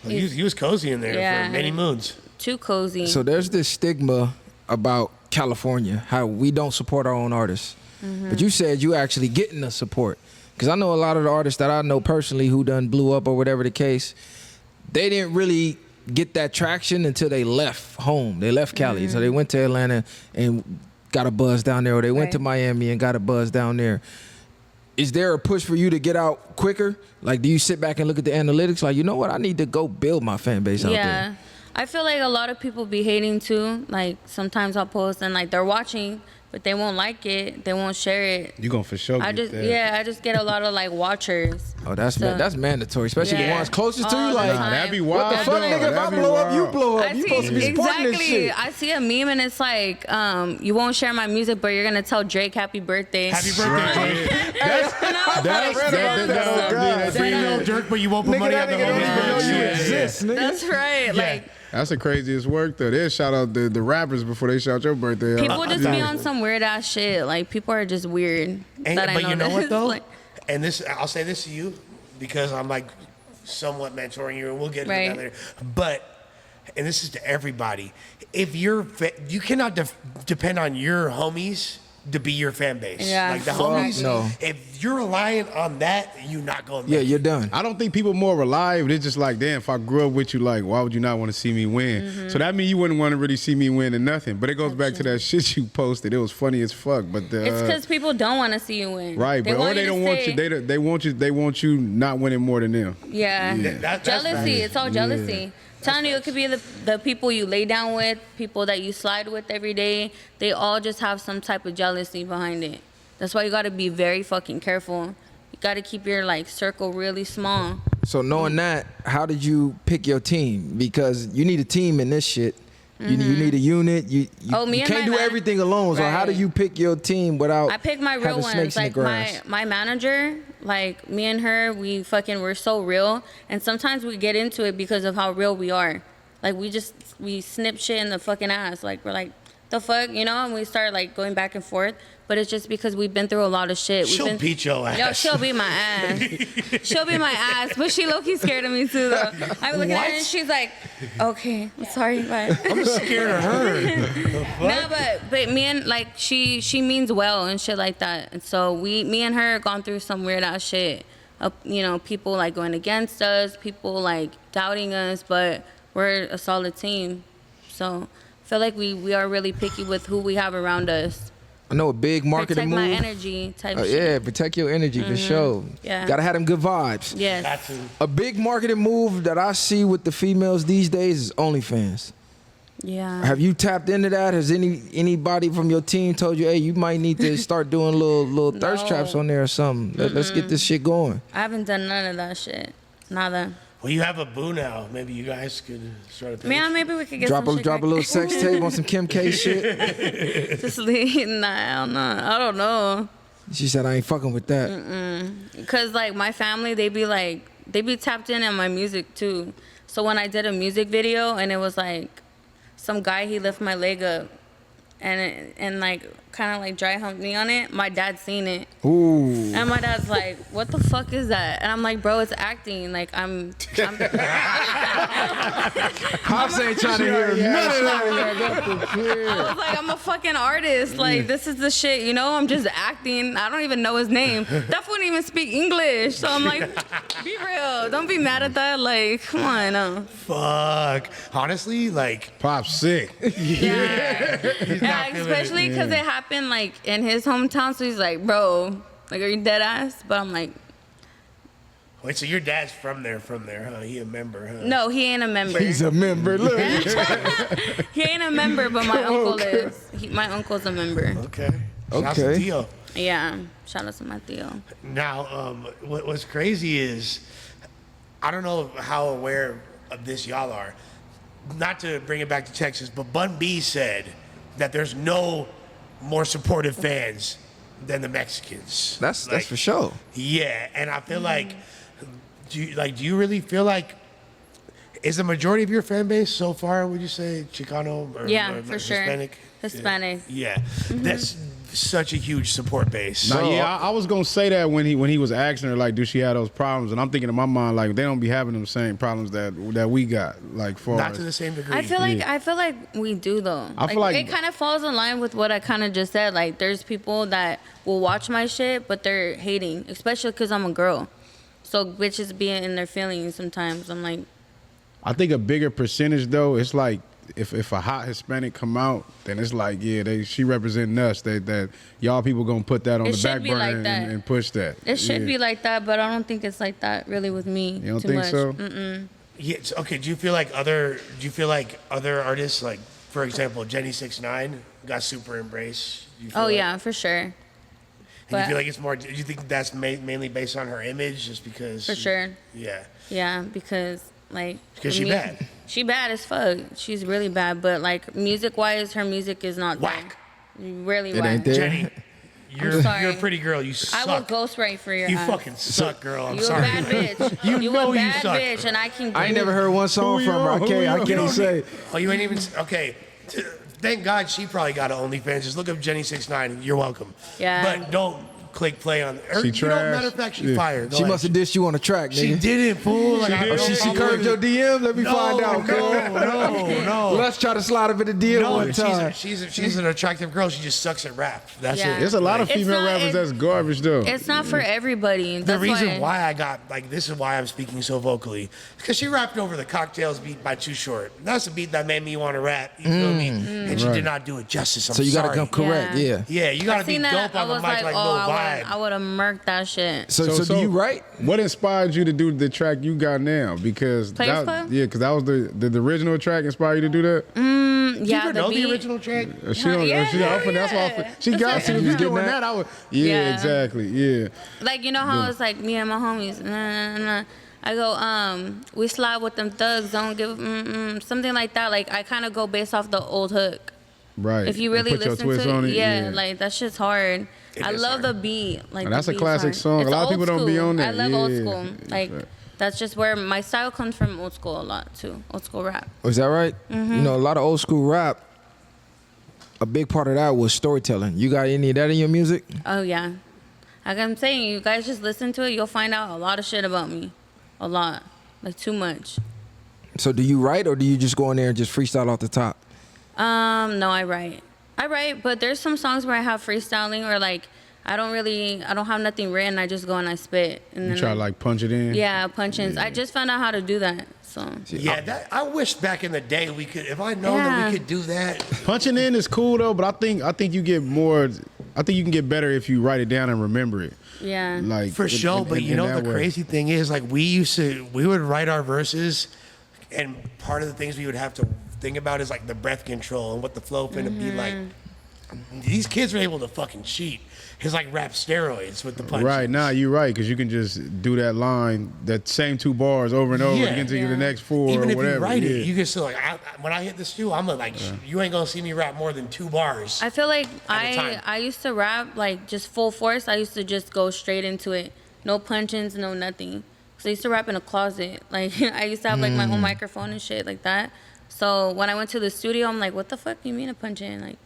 He was cozy in there Yeah. for many moons. too cozy. So there's this stigma about California, how we don't support our own artists. Mm-hmm. But you said you actually getting the support. Because I know a lot of the artists that I know personally who done blew up or whatever the case, they didn't really get that traction until they left home. They left Cali. So they went to Atlanta and got a buzz down there, or they went to Right. Miami and got a buzz down there. Is there a push for you to get out quicker? Like, do you sit back and look at the analytics? Like, you know what? I need to go build my fan base out yeah. there. I feel like a lot of people be hating too. Like sometimes I'll post and like they're watching, but they won't like it. They won't share it. You gonna for sure I get just that. I just get a lot of like watchers. Oh, that's So- that's mandatory, especially the Yeah. ones closest to All you. the Like, time. That'd be what wild. the fuck, though. nigga? If I That'd be blow up, you wild. blow up. I You see supposed to be supporting this exactly. shit. I see a meme and it's like, you won't share my music, but you're gonna tell Drake happy birthday. Happy birthday, Drake. That's Free Lil Durk, but you won't put money on the don't even know homies. you Yeah. exist, nigga. That's right. Like That's the craziest work though. They shout out the rappers before they shout your birthday out. people just be on some weird ass shit. Like people are just weird. And, that I but you know what noticed. though? Like, And this, I'll say this to you because I'm like somewhat mentoring you, and we'll get Right. together. But, and this is to everybody, if you cannot depend on your homies to be your fan base. Yeah. Like the Fuck homies, no. if you're relying on that, you're not going to Yeah, make it. you're done. I don't think people more rely. They're just like, damn, if I grew up with you, like, why would you not want to see me win? So that means you wouldn't want to really see me win and nothing. But it goes back to that shit you posted. It was funny as fuck. But It's because people don't want to see you win. right, but or they don't want you. They want you not winning more than them. Yeah. That's Jealousy. right. It's all jealousy. Telling you, it could be the people you lay down with, people that you slide with every day. They all just have some type of jealousy behind it. That's why you got to be very fucking careful. You got to keep your like circle really small. So knowing that, how did you pick your team? Because you need a team in this shit. You need a unit. You Me and can't my do everything alone. So how do Right. you pick your team without I pick my real having ones. snakes in the Like grass? my manager, like me and her, we're so real. And sometimes we get into it because of how real we are. Like we snip shit in the fucking ass. Like we're like, the fuck, you know? And we start like going back and forth. But it's just because we've been through a lot of shit. She'll beat your ass. Yo, she'll beat my ass. She'll beat my ass. But she low-key scared of me too, though. I be looking at her and she's like, okay, I'm sorry, bye. I'm scared of her. No, but me and like she means well and shit like that. And so me and her gone through some weird ass shit. You know, people like going against us, people like doubting us, but we're a solid team. So I feel like we are really picky with who we have around us. I know a big marketing Protect move. my energy type shit. Yeah, protect your energy for sure. Yeah. Gotta have them good vibes. Yes. Got to. A big marketing move that I see with the females these days is OnlyFans. Yeah. Have you tapped into that? Has anybody from your team told you, hey, you might need to start doing little thirst No. traps on there or something? Let's get this shit going. I haven't done none of that shit. Nada. Well, you have a boo now. Maybe you guys could start a page. Man, maybe we could get Drop some a shit drop a cracking. little sex tape on some Kim K shit. Just leave. Nah, I don't know. She said I ain't fucking with that. Cause like my family, they be tapped in on my music too. So when I did a music video and it was like some guy, he lifted my leg up and like kind of like dry humped me on it. My dad seen it. Ooh. And my dad's like, what the fuck is that? And I'm like, bro, it's acting. Like I'm Pops ain't trying to hear none of that. I was like, I'm a fucking artist. Like, this is the shit, you know? I'm just acting. I don't even know his name. That wouldn't even speak English. So I'm like, be real. Don't be mad at that. Like, come on. No. Fuck. Honestly, like, Pop's sick. Yeah. Yeah, especially because it happened, like, in his hometown. So he's like, bro, like, are you dead ass? But I'm like, wait, so your dad's from there, huh? He a member, huh? no, he ain't a member. He's a member. Look. He ain't a member, but my uncle is. My uncle's a member. Okay. Shout out to Okay. Theo. Yeah. Shout out to my Theo. Now, what's crazy is, I don't know how aware of this y'all are. Not to bring it back to Texas, but Bun B said that there's no more supportive fans than the Mexicans. That's Like, for sure. Yeah, and I feel like, do you really feel like, is the majority of your fan base so far, would you say, Chicano or, Yeah, or for sure. Hispanic? Hispanic. Yeah, that's such a huge support base. Nah, yeah, I was gonna say that when he was asking her like, do she have those problems? And I'm thinking in my mind like, they don't be having them same problems that we got. Like for Not to the same degree. I feel like we do though. I feel like- it kind of falls in line with what I kind of just said. Like there's people that will watch my shit, but they're hating, especially because I'm a girl. So bitches be in their feelings sometimes. I'm like, I think a bigger percentage though, it's like if a hot Hispanic come out, then it's like, yeah, she representing us. That y'all people gonna put that on It the should back be burner like that. and push that. it should Yeah. be like that, but I don't think it's like that really with me. You don't too think much. so? Yeah, okay. Do you feel like other artists, like for example, Jenny 6ix9ine, got super embraced? You feel Oh like- yeah, for sure. And you but- feel like it's more? Do you think that's mainly based on her image, just because? For sure. Yeah. Yeah, because like. Because for she me- bad. She bad as fuck. She's really bad, but like music wise, her music is not Whack. Really It whack. ain't there. Jenny, you're sorry. a pretty girl. You I will suck. ghostwrite for your You ass. fucking suck, girl. I'm You sorry. a bad bitch. You know a you bad suck. bitch, and I can. I ain't never heard one song from her. I can't say. Oh, you ain't even okay. Thank God she probably got an OnlyFans. Just look up Jenny 6ix9ine. You're welcome. Yeah. But don't click play on. She trash. Matter of fact, she Yeah. fired. She must have dissed you on the track, nigga. She didn't, fool. Like, I Or don't she know. curved your DM? Let me find out, No. Let's try to slide up in the DM No, one time. she's an attractive girl. She just sucks at rap. That's Yeah. it. There's a lot of It's female not- rappers that's garbage though. It's not for everybody. The That's reason why I got, like, this is why I'm speaking so vocally, because she rapped over the Cocktails beat by Too Short. That's a beat that made me want to rap. You feel me? And she did not do it justice. I'm So you got to sorry. come correct, yeah. Yeah, you got I to be seen dope that. I on the was mic like, like oh, Lil Vibe. I would have murked that shit. So do you write? What inspired you to do the track you got now? Because Players Club? because that was the original track inspired you to do that. Did you Yeah, ever the know beat. the original track? She don't. Yeah, She got. That's why she That's got right. to. If you doing that, I would. Yeah, Yeah. exactly. Yeah. Like, you know how it's like me and my homies. Nah, nah, nah. I go, we slide with them thugs. Don't give something like that. Like, I kind of go based off the old hook. Right. If you And really put your listen twist to on it, it, yeah, like that shit's hard. I is love hard. the beat. Like And that's the a beat's classic hard. song. A It's lot of old people don't be school. on that. I love old Yeah. school. Like Right. that's just where my style comes from. Old school a lot too. Old school rap. Oh, is that right? Mm-hmm. You know, a lot of old school rap, a big part of that was storytelling. You got any of that in your music? Oh yeah. Like I'm saying, you guys just listen to it. You'll find out a lot of shit about me. A lot. Like too much. So do you write or do you just go in there and just freestyle off the top? No, I write, but there's some songs where I have freestyling or like I don't have nothing written. I just go and I spit. And You then try to like punch it in. yeah, punch-ins. I just found out how to do that. So Yeah, I wish back in the day we could. If I known that Yeah. we could do that. Punching in is cool though, but I think you get more. I think you can get better if you write it down and remember it. yeah. Like For sure, but you know that the way. crazy thing is, like we would write our verses, and part of the things we would have to think about is like the breath control and what the flow finna be like. These kids are able to fucking cheat. It's like rap steroids with the punches. Right, nah, you're right, because you can just do that line, that same 2 bars over and over Yeah. again to Yeah. the next 4 Even or if whatever. you write yeah. it, you can still like. When I hit the stew, I'm like, you ain't gonna see me rap more than 2 bars. I feel like At a time. I used to rap like just full force. I used to just go straight into it. No punch-ins, no nothing. Cause I used to rap in a closet. Like I used to have like my own microphone and shit like that. So when I went to the studio, I'm like, what the fuck do you mean a punch-in? Like,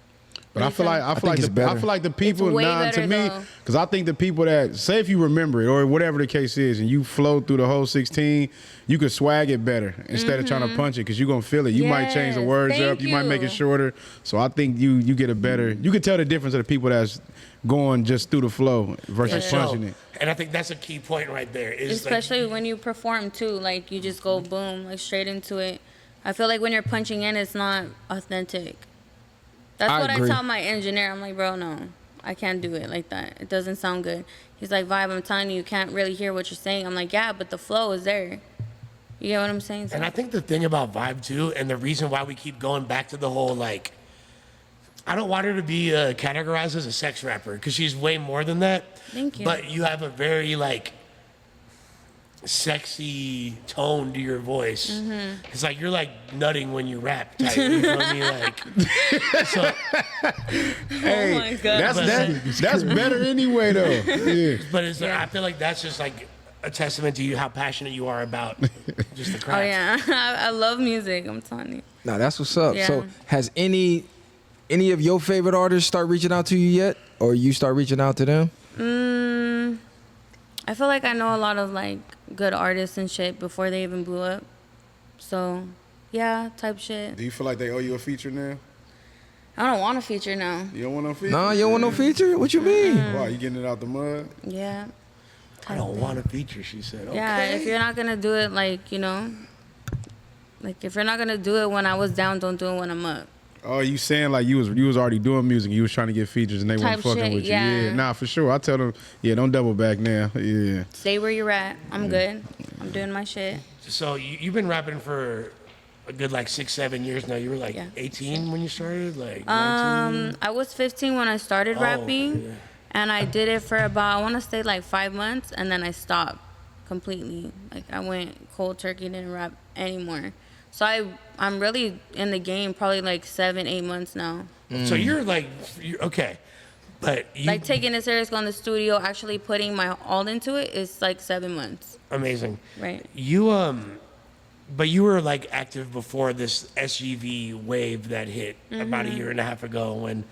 But I feel it's better. like the people way nah, to better, me, though. because I think the people that say if you remember it or whatever the case is, and you flow through the whole 16, you could swag it better instead of trying to punch it because you're gonna feel it. You might change the Yes, words thank up, you might make it you. shorter. So I think you get a better. You can tell the difference of the people that's going just through the flow versus Yeah. punching it. And I think that's a key point right there. Is like, especially when you perform too. Like you just go boom, like straight into it. I feel like when you're punching in, it's not authentic. That's I what agree. I tell my engineer. I'm like, bro, no, I can't do it like that. It doesn't sound good. He's like, Vibe, I'm telling you, you can't really hear what you're saying. I'm like, yeah, but the flow is there. You get what I'm saying? So, And I think the thing about Vibe too, and the reason why we keep going back to the whole like, I don't want her to be categorized as a sex rapper because she's way more than that. Thank you. But you have a very like sexy tone to your voice. Mm-hmm. It's like you're like nutting when you rap. Type, you feel me? Like, so oh my god. That's better anyway though. Yeah. but it's I feel like that's just like a testament to you how passionate you are about just the craft. Oh yeah, I love music. I'm telling you. Nah, that's what's up. Yeah. So has any of your favorite artists start reaching out to you yet? Or you start reaching out to them? I feel like I know a lot of like good artists and shit before they even blew up. So, yeah, type shit. Do you feel like they owe you a feature now? I don't want a feature now. You don't want no feature? Nah, you don't want no feature? What you mean? Why, you getting it out the mud? Yeah. I don't want a feature, she said. Okay. Yeah, if you're not gonna do it, like, you know, like if you're not gonna do it when I was down, don't do it when I'm up. Oh, you saying like you was already doing music, you was trying to get features and they weren't Type fucking shit, with you. yeah. Yeah, nah, for sure. I tell them, yeah, don't double back now. Yeah. Stay where you're at. I'm good. I'm doing my shit. So you've been rapping for a good like 6-7 years now. You were like Yeah. 18 when you started, like 19. I was 15 when I started rapping, yeah. and I did it for about, I want to say like 5 months, and then I stopped completely. Like I went cold turkey, didn't rap anymore. So I'm really in the game probably like 7-8 months now. So you're like, okay, but you Like taking it serious, going to the studio, actually putting my all into it is like 7 months. amazing. Right. You but you were like active before this SGV wave that hit about a year and a half ago when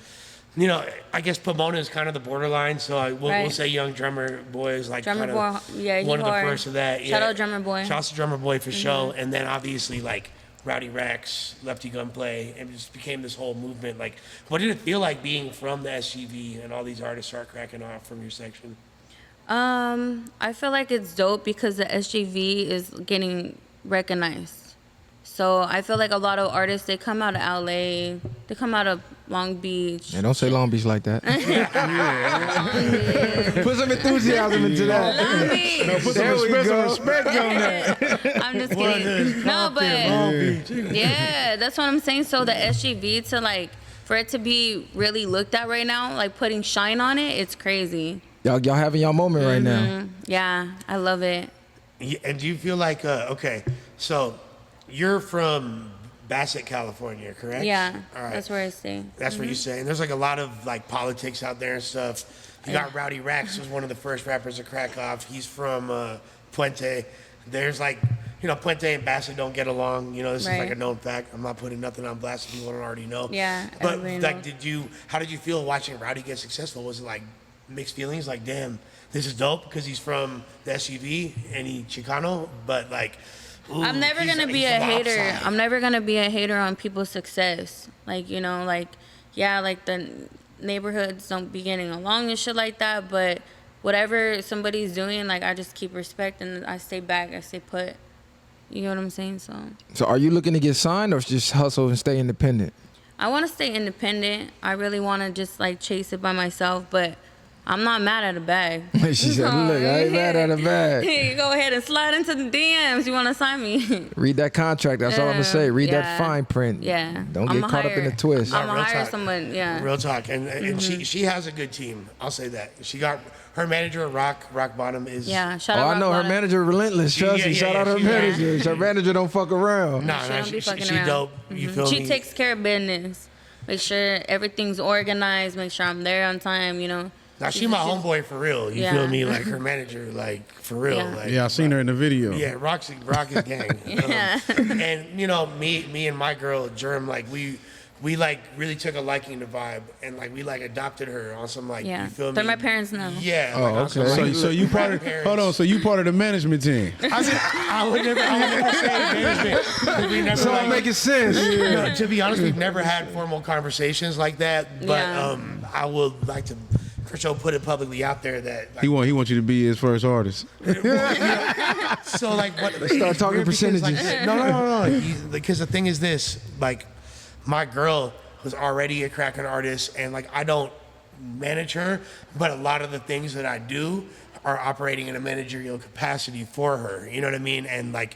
you know, I guess Pomona is kind of the borderline, so we'll say Young Drummer Boy is like Drummer kind Boy, of yeah, one of the first of that. Shout out Drummer Boy. Shout out to Drummer Boy for show, and then obviously like Rowdy Rex, Lefty Gunplay, and it just became this whole movement. Like, what did it feel like being from the SGV and all these artists are cracking off from your section? I feel like it's dope because the SGV is getting recognized. So I feel like a lot of artists, they come out of LA, they come out of Long Beach. Yeah, don't say Long Beach like that. Put some enthusiasm into that. Long Beach. No, put some respect on that. I'm just kidding. No, but yeah, that's what I'm saying. So the SGV to like, for it to be really looked at right now, like putting shine on it, it's crazy. Y'all having y'all moment right now. Yeah, I love it. Yeah, and do you feel like, okay, so you're from Bassett, California, correct? Yeah, All right. that's where I stay. That's where you say. And there's like a lot of like politics out there and stuff. You got Rowdy Rex, who's one of the first rappers to crack off. He's from Puente. There's like, you know, Puente and Bassett don't get along. You know, this is like a known fact. I'm not putting nothing on blast if people don't already know. Yeah, But everybody like, knows. how did you feel watching Rowdy get successful? Was it like mixed feelings? Like, damn, this is dope because he's from the SUV and he's Chicano, but like, ooh, I'm never gonna be a hater. I'm never gonna be a hater on people's success. Like, you know, like, yeah, like the neighborhoods don't be getting along and shit like that. But whatever somebody's doing, like, I just keep respect and I stay back. I stay put. You know what I'm saying? So are you looking to get signed or just hustle and stay independent? I want to stay independent. I really want to just like chase it by myself, but I'm not mad at a bag. She said, look, I ain't mad at a bag. You go ahead and slide into the DMs. You want to sign me? Read that contract. That's all I'm going to say. Read that Yeah. fine print. Yeah. Don't get caught up in the twist. I'm Real going to hire talk. someone, yeah. Real talk. And she has a good team. I'll say that. She got her manager, Rock Bottom, is. Yeah, shout Oh, out I know Rock her Bottom. manager relentless. Trust me. Shout out her manager. Her manager don't fuck around. No, She no, don't be fucking she around. dope. You feel She me? takes care of business. Make sure everything's organized. Make sure I'm there on time, you know. Now she my homeboy for real. You Yeah. feel me? Like her manager, like for real. Yeah. Like, Yeah, I seen her in the video. Yeah, Rock is gang. Yeah. And you know, me and my girl Germ, like we like really took a liking to Vibe, and like we like adopted her on some like, Yeah. you feel me? They're my parents now. Yeah. Oh, like, on some, okay. like, So you part of grandparents. hold on. So you part of the management team. I would never say management. We never So like, I'm making sense. no, to be honest, we've never had formal conversations like that. But Yeah. I would like to, for sure, put it publicly out there that. Like, He want you to be his first artist. so like, what? Let's start talking weird because, like, percentages. no. Because the thing is this, like, my girl was already a cracking artist, and like I don't manage her, but a lot of the things that I do are operating in a managerial capacity for her. You know what I mean? And like,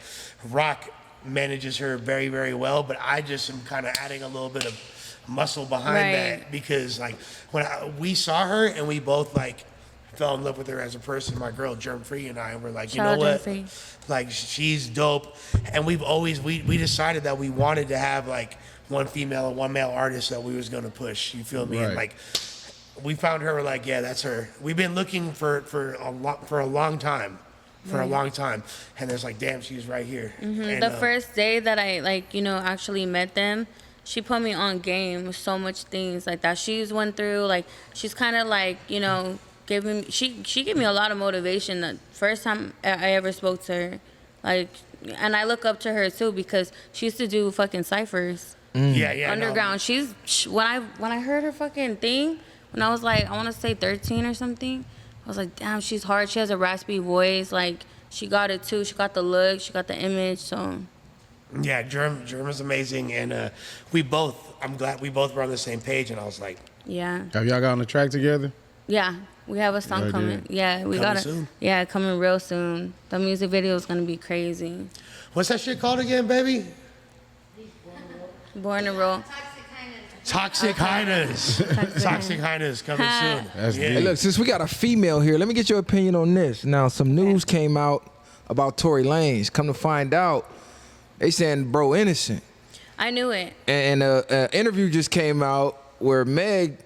Rock manages her very, very well, but I just am kind of adding a little bit of muscle behind Right. that because like when we saw her and we both like fell in love with her as a person, my girl Germ Free and I were like, you Shout know out what? Germ Like she's dope, and we've always we decided that we wanted to have like one female and one male artist that we was gonna push. You feel me? And Right. like we found her, we're like, yeah, that's her. We've been looking for a long time. For a long time, and there's like, damn, she's right here. And, The first day that I like, you know, actually met them, she put me on game with so much things like that she's went through. Like she's kind of like, you know, she gave me a lot of motivation. The first time I ever spoke to her, like, and I look up to her too because she used to do fucking ciphers yeah, underground. When I heard her fucking thing, when I was like, I want to say 13 or something, I was like, damn, she's hard. She has a raspy voice. Like, she got it too. She got the look. She got the image. So, Yeah, Germ is amazing, and I'm glad we both were on the same page, and I was like, yeah. Have y'all got on the track together? Yeah, we have a song Yeah, coming. dude. Yeah, we Coming got it. soon? Yeah, coming real soon. The music video is going to be crazy. what's that shit called again, baby? Born to roll. Toxic Highness. Toxic Highness coming soon. That's yeah. Hey, look, since we got a female here, let me get your opinion on this. Now, some news came out about Tory Lanez. Come to find out, they saying bro innocent. I knew it. And an interview just came out where Meg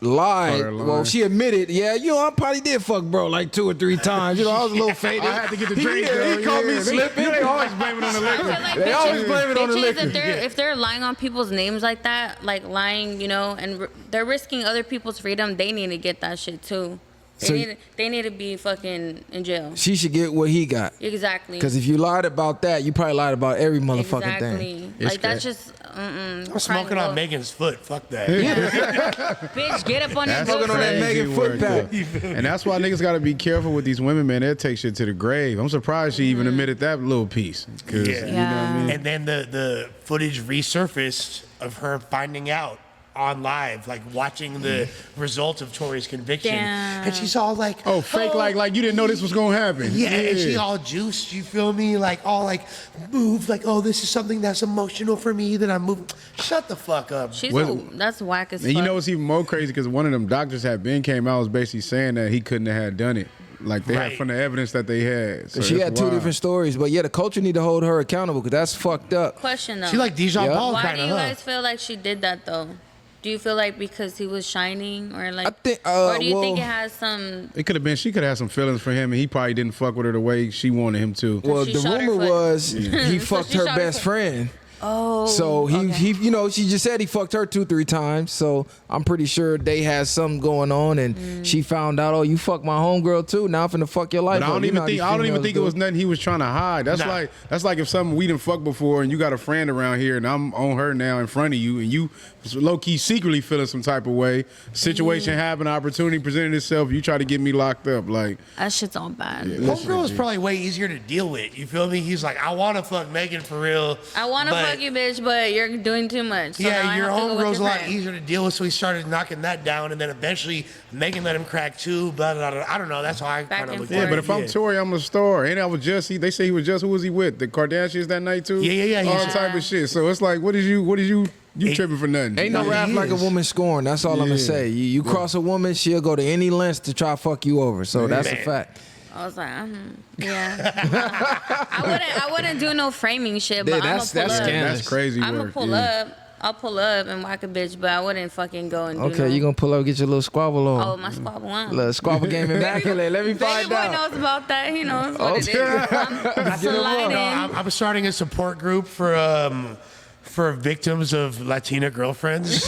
lied. Her lying. Well, she admitted, yeah, I probably did fuck bro like 2 or 3 times. I was a little faded. I had to get the drink. He caught me slipping. They always blame it on the I liquor. feel like They always blame it on the bitches, liquor. if they're lying on people's names like that, like lying, and they're risking other people's freedom, they need to get that shit too. They need to be fucking in jail. She should get what he got. Exactly. Because if you lied about that, you probably lied about every motherfucking thing. Exactly. Like that's just. I'm smoking on Megan's foot. Fuck that. Bitch, get up on your Smoking on that Crazy Megan foot work, pack. though. And that's why niggas got to be careful with these women, man. They'll take shit to the grave. I'm surprised she even admitted that little piece. 'Cause, Yeah. you know what I mean? And then the footage resurfaced of her finding out on live, like watching the result of Tori's conviction. Damn. And she's all like, Oh, fake like you didn't know this was gonna happen. yeah, and she all juiced, you feel me? Like all like moved, like, oh, this is something that's emotional for me that I'm moving. Shut the fuck up. That's whack as fuck. And you know what's even more crazy? Because one of them doctors came out was basically saying that he couldn't have had done it. Like they had Right. from the evidence that they had. So She it's had 2 wild. different stories, but yeah, the culture need to hold her accountable because that's fucked up. Question though. She like Dijon Yeah. Ball Why kind do of, you huh? guys feel like she did that though? Do you feel like because he was shining, or like, I think, or do you think well- it has some? It could have been. She could have had some feelings for him, and he probably didn't fuck with her the way she wanted him to. Well, she the shot her rumor foot. was he So fucked she her shot her best foot. friend. Oh, So he, okay. she just said he fucked her 2-3 times. So I'm pretty sure they had something going on, and she found out, oh, you fucked my homegirl too. Now I'm finna fuck your life. But I up. don't You even know how think these I don't even females think it do. was nothing he was trying to hide. That's Nah. like if something we didn't fuck before and you got a friend around here and I'm on her now in front of you and you low key secretly feeling some type of way. Situation happened, opportunity presented itself. You try to get me locked up, like That shit's all bad. Homegirl is probably way easier to deal with. You feel me? He's like, I want to fuck Megan for real. I want to but- fuck you, bitch, but you're doing too much. So now Yeah, I your have to go with homegirl's a your lot friend. easier to deal with, so he started knocking that down, and then eventually Megan let him crack too. Blah, blah, blah. I don't know. That's how I Back kind of and look forth. at yeah. it. But if I'm Tori, I'm a star. And I was just they say he was just who was he with? The Kardashians that night too. Yeah. All He's- type of shit. So it's like, what is you tripping for nothing? Ain't no He rap like a is. woman scorned. That's all I'm gonna Yeah. say. You cross a woman, she'll go to any lengths to try to fuck you over. So that's a Man. fact. I was like, yeah. I wouldn't do no framing shit, but Yeah, I'm gonna that's pull up. scandalous. That's crazy I'm gonna work. pull yeah. up. I'll pull up and whack a bitch, but I wouldn't fucking go and do Okay, no. you gonna pull up, get your little squabble on. Oh, my squabble one. Little squabble game immaculate. Let me Baby find boy out. knows about that. He knows what it is. Okay. I'm sliding. I'm starting a support group for victims of Latina girlfriends.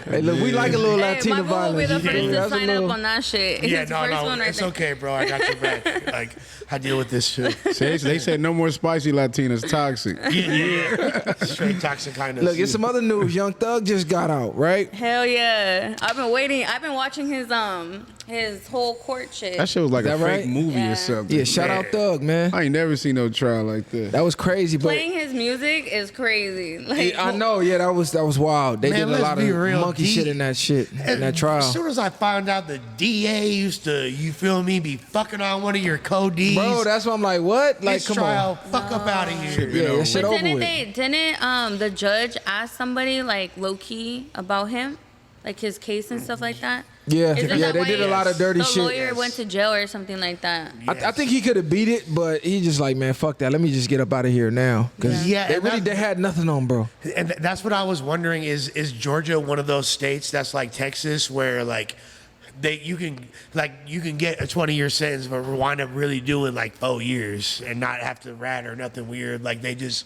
Hey, look, we like a little Hey, Latina my boo will be violence. the You feel first me? to That's a sign little- up on that shit. Yeah, He's no, the first no, one right it's there. okay, bro. I got your back. Like, I deal with this shit. They said no more spicy Latinas, toxic. Yeah. Straight toxic kindness. Look, it's some other news. Young Thug just got out, right? Hell yeah! I've been waiting. I've been watching his whole court shit. That shit was like Is a that fake right? movie Yeah. or something. Yeah, shout out Thug, man. I ain't never seen no trial like that. That was crazy, but Playing his music is crazy. Like yeah, I know. Yeah, that was wild. They Man, did a let's lot of be real. monkey shit in that shit in that trial. As soon as I found out the DA used to, you feel me, be fucking on one of your co-Ds. Bro, that's why I'm like, what? Like, this come trial, fuck up out of here. Yeah, that shit But over with. didn't the judge ask somebody like low key about him, like his case and stuff like that? Yeah, Isn't yeah, that they why did a lot of dirty the shit. lawyer went to jail or something like that? I think he could have beat it, but he just like, man, fuck that. Let me just get up out of here now. Because Yeah, they and really that- they had nothing on, bro. And that's what I was wondering is Georgia one of those states that's like Texas where like you can get a 20-year sentence but wind up really doing like 4 years and not have to rat or nothing weird. Like they just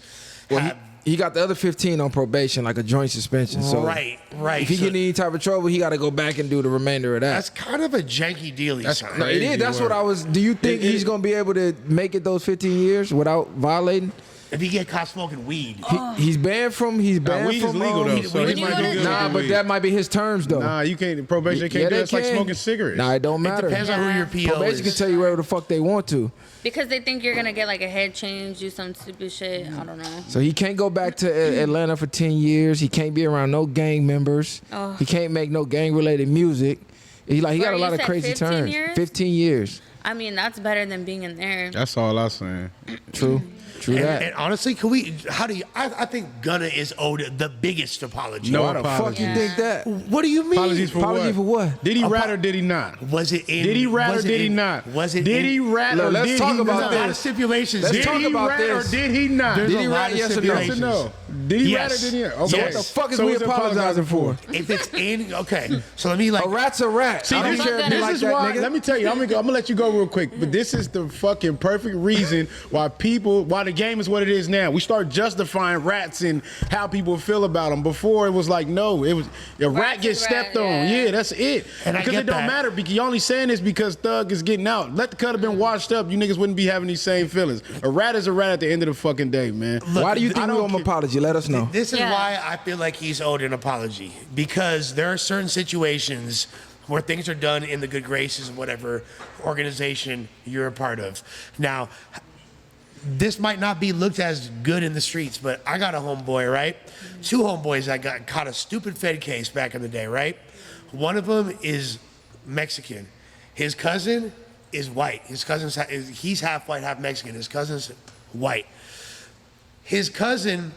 Well, have, he got the other 15 on probation, like a joint suspension. So right. if he So get in any type of trouble, he got to go back and do the remainder of that. that's kind of a janky deal he That's signed. No, it is. That's what I was. Do you think he's gonna be able to make it those 15 years without violating? If he get caught smoking weed. He's banned from. He's banned weed from. is legal though, so Would he you might do wanna- good. Nah, with but weed. that might be his terms though. Nah, you can't. Probation can't Yeah, do that. they It's like can. smoking cigarettes. Nah, it don't It matter. depends on who your PO Probation can is. tell you whatever the fuck they want to. Because they think you're gonna get like a head change, do some stupid shit. I don't know. So he can't go back to Atlanta for 10 years. He can't be around no gang members. Oh. He can't make no gang related music. He got Wait, a you lot of said crazy 15 turns. years? 15 years. I mean, that's better than being in there. That's all I'm saying. True. True that. And honestly, I think Gunna is owed the biggest apology. No Why the fuck apology. you think that? What do you mean? Apologies for Apology what? for what? Did he rat or did he not? Was it in? Did he rat or was it did he in- not? Was it? Did in, he rat Look, or let's did talk he about There's not? a lot of this. stipulations. Let's Did talk he about rat this. or did he not? There's Did a he lot rat, of yes or no? stipulations. Yes or no? Did he Yes. rat or did he? Okay. So What the fuck is So we he's apologizing for? If it's in, okay. So let me like. A rat's a rat. See, I don't this, care if you this like is that, why. nigga. Let me tell you. I'm gonna let you go real quick. But this is the fucking perfect reason why the game is what it is now. We start justifying rats and how people feel about them. Before it was like, no, it was a rat gets stepped on. Yeah, that's it. And I because get it don't that. matter. Because you only saying this because Thug is getting out. Let the cut have been washed up. You niggas wouldn't be having these same feelings. A rat is a rat at the end of the fucking day, man. Why do you I think we don't owe him care. apology? Let us know. This is Yeah. why I feel like he's owed an apology, because there are certain situations where things are done in the good graces of whatever organization you're a part of. Now, this might not be looked as good in the streets, but I got a homeboy, right? Two homeboys that got caught a stupid Fed case back in the day, right? One of them is Mexican. His cousin is white. His cousin's he's half white, half Mexican. His cousin's white. His cousin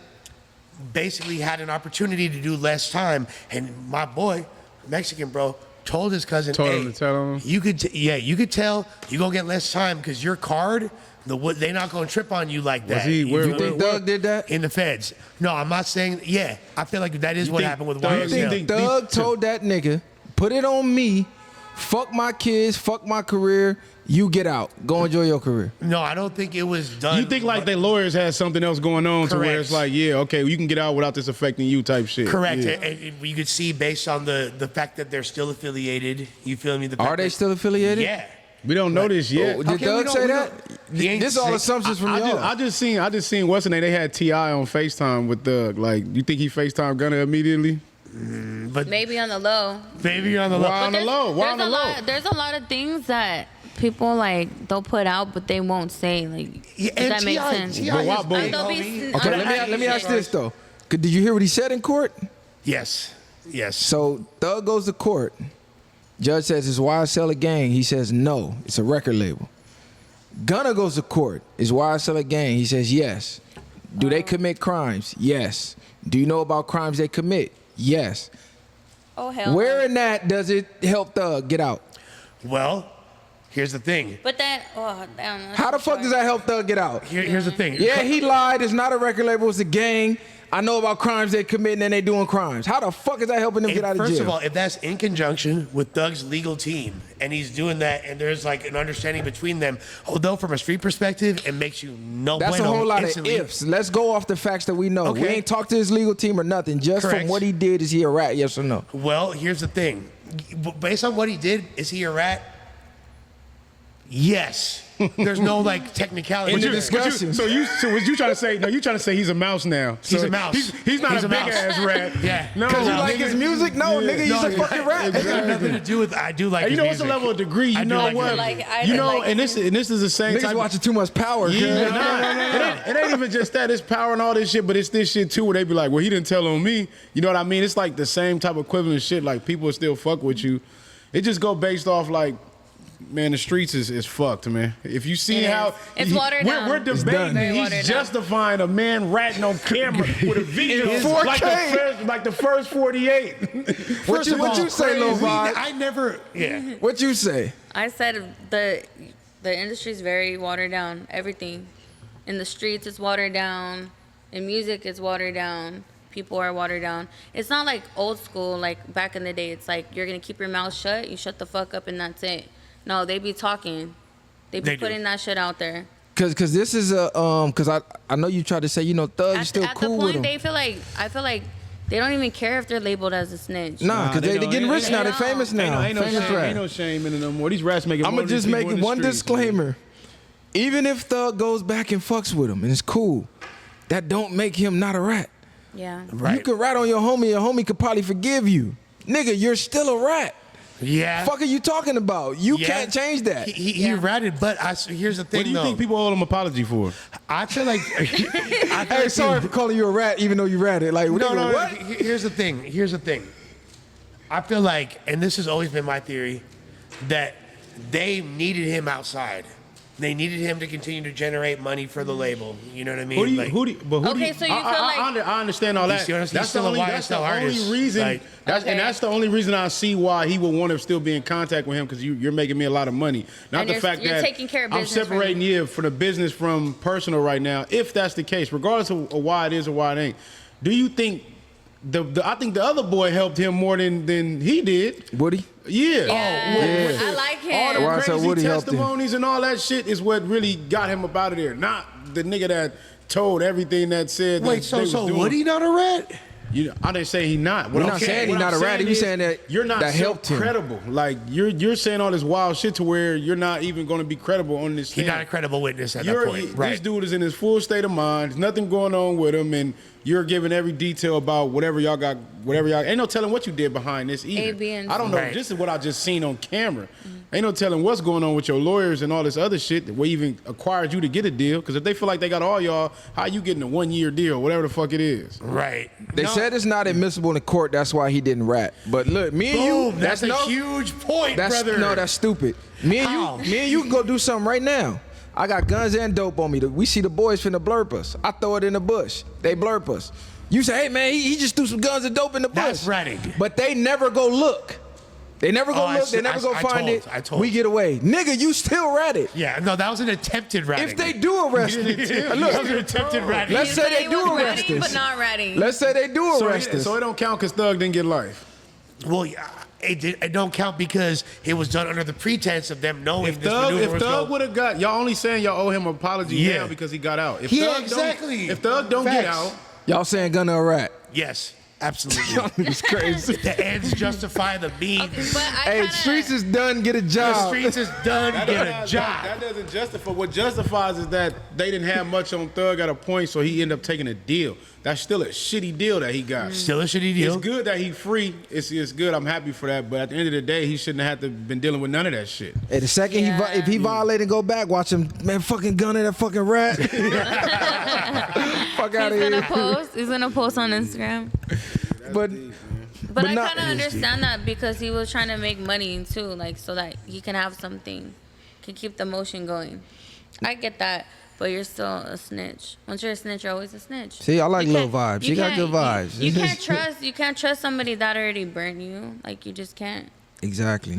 basically had an opportunity to do less time, and my boy, Mexican bro, told his cousin, Told hey, him to tell him? you could you could tell you gonna get less time because your card, they not gonna trip on you like that. he- where- You think Thug did that? In the feds? No, I'm not saying. Yeah, I feel like that is what think happened with Thug- You YSL. think Thug told that nigga, put it on me, fuck my kids, fuck my career, you get out. Go enjoy your career. No, I don't think it was done. You think like their lawyers had something else going on to where Correct. it's like, yeah, okay, you can get out without this affecting you type shit. Correct. Yeah. And you could see based on the fact that they're still affiliated. You feel me? The fact Are they that- still affiliated? Yeah. We don't know this yet. Oh, did Okay, we Thug don't- say we that? don't- he ain't This is all say- assumptions from y'all. I just seen what's the name? They had T.I. on FaceTime with Thug. Like, you think he FaceTime Gunna immediately? But Maybe on the low. maybe you're on the low. Why on the low? Why on the low? There's a lot of things that people like they'll put out, but they won't say. Like, Yeah, does that make sense? But why- but- Like, they'll be homie. Okay, let me ask this though. Did you hear what he said in court? Yes. Yes. So Thug goes to court. Judge says, is YSL a gang? He says, no, it's a record label. Gunna goes to court. Is YSL a gang? He says, yes. Do they commit crimes? Yes. Do you know about crimes they commit? Yes. Oh hell. Where no. in that does it help Thug get out? Well, here's the thing. But that. Oh damn. that's How the so fuck does that help Thug get out? Here's the thing. Yeah, he lied. It's not a record label. It's a gang. I know about crimes they commit and then they doing crimes. How the fuck is that helping them And get out of jail? first of all, if that's in conjunction with Thug's legal team and he's doing that and there's like an understanding between them, although from a street perspective, it makes you no That's bueno a whole lot instantly. of ifs. Let's go off the facts that we know. We Okay. ain't talked to his legal team or nothing. Just Correct. from what he did, is he a rat? Yes or no? Well, here's the thing. Based on what he did, is he a rat? Yes. There's no like technicality. In the to it. discussion. So what you trying to say? No, you trying to say he's a mouse now. So He's a mouse. He's not He's a a big mouse. ass rat. Yeah. No, Because you No, like nigga. his music? No, Yeah. nigga, No, he's a fucking rat. It got nothing to do with. I do like. And you his know what's the music. level of degree? I You do know like what? his Like, I You know, like and this is the same Niggas type. watching too much Power. Yeah, cuz. nah. It ain't even just that. It's Power and all this shit, but it's this shit too where they be like, well, he didn't tell on me. You know what I mean? It's like the same type of equivalent shit. Like people will still fuck with you. It just go based off like, man, the streets is fucked, man. If you see It how is. It's watered down. we're It's debating, Very he's watered down. justifying a man ratting on camera with a video In 4K. like the first 48. What you say, Lil Vibe? I never. Yeah. What you say? I said the industry's very watered down. Everything in the streets is watered down. In music, it's watered down. People are watered down. It's not like old school, like back in the day. It's like you're gonna keep your mouth shut. You shut the fuck up, and that's it. No, they be talking. They be They do. putting that shit out there. Cause this is a cause I know you tried to say, you know, Thug is still At cool the with point, him. I feel like they don't even care if they're labeled as a snitch. Nah, cause they don't. getting rich now. They don't. famous now. Ain't no famous shame, rat. ain't no shame in it no more. These rats making. I'm more gonna than just these make people in the one streets, disclaimer. Even if Thug goes back and fucks with him and it's cool, that don't make him not a rat. Yeah. Right. You could rat on your homie could probably forgive you. Nigga, you're still a rat. Yeah. Fuck are you talking about? You Yeah. can't change that. He ratted, but here's the thing. What do you though. think people owe him apology for? I feel like. I feel Hey, like sorry for calling you a rat, even though you ratted. Like, No, nigga, no. what? Here's the thing. Here's the thing. I feel like, and this has always been my theory, that they needed him outside. They needed him to continue to generate money for the label. You know what I mean? Okay, so you feel like- I understand all that. see what I'm saying? That's He's still a that's the YSL only artist. reason. Like- And that's the only reason I see why he would want to still be in contact with him because you're making me a lot of money. Not And the you're- fact you're that taking care of I'm business for separating you for the business from personal right now. If that's the case, regardless of why it is or why it ain't. do you think I think the other boy helped him more than he did. Woody? Yeah. Yeah. I like him. All the Why I said crazy Woody helped him. testimonies and all that shit is what really got him up out of there. Not the nigga that told everything that said. Wait, that they so was doing. Woody not a rat? I didn't say he not. We're not saying he not a rat. He saying that you're not that helped him. credible. Like you're saying all this wild shit to where you're not even going to be credible on this. He's thing. not a credible witness at that point. This dude is in his full state of mind. There's nothing going on with him, and you're giving every detail about whatever y'all got. Ain't no telling what you did behind this either. A, B, and I don't know. Right. This is what I just seen on camera. Ain't no telling what's going on with your lawyers and all this other shit that we even acquired you to get a deal. Because if they feel like they got all y'all, how you getting a 1 year deal, whatever the fuck it is? Right. They said it's not admissible in court. That's why he didn't rat. But look, me and Boom, you. that's a huge point, that's, brother. No, that's stupid. Me and you can go do something right now. I got guns and dope on me. We see the boys finna blurp us. I throw it in the bush. They blurp us. You say, hey man, he just threw some guns and dope in the bush. That's ratting. But they never go look. They never go look. They never go find it. We get away. Nigga, you still ratted. Yeah, no, that was an attempted ratting. If they do arrest him, that was an attempted ratting. let's say they do arrest ratting, us. but not ratting. Let's say they do arrest us. So it don't count because Thug didn't get life. Well, yeah, it don't count because it was done under the pretense of them knowing If this maneuver Thug was going. would have got, y'all only saying y'all owe him an apology Yeah. now because he got out. If Yeah, Thug exactly. If Thug don't get Facts. out, Y'all saying gonna a rat. Yes, absolutely. Y'all niggas crazy. The ends justify the means. But I Hey, kinda, streets is done. Get a The job. streets is done. Get a job. That doesn't justify. What justifies is that they didn't have much on Thug at a point, so he ended up taking a deal. That's still a shitty deal that he got. Still a shitty deal. It's good that he free. It's good. I'm happy for that. But at the end of the day, he shouldn't have to been dealing with none of that shit. Hey, the second if he violate and go back, watch him, man, fucking gun at that fucking rat. Fuck out of he's here. gonna post. He's gonna post on Instagram. But I not- kind of understand that because he was trying to make money too, like so that he can have something, can keep the motion going. I get that, but you're still a snitch. Once you're a snitch, you're always a snitch. See, I like You Lil can't- Vibe. She you got good can't- vibes. You can't trust somebody that already burned you. Like you just can't. Exactly.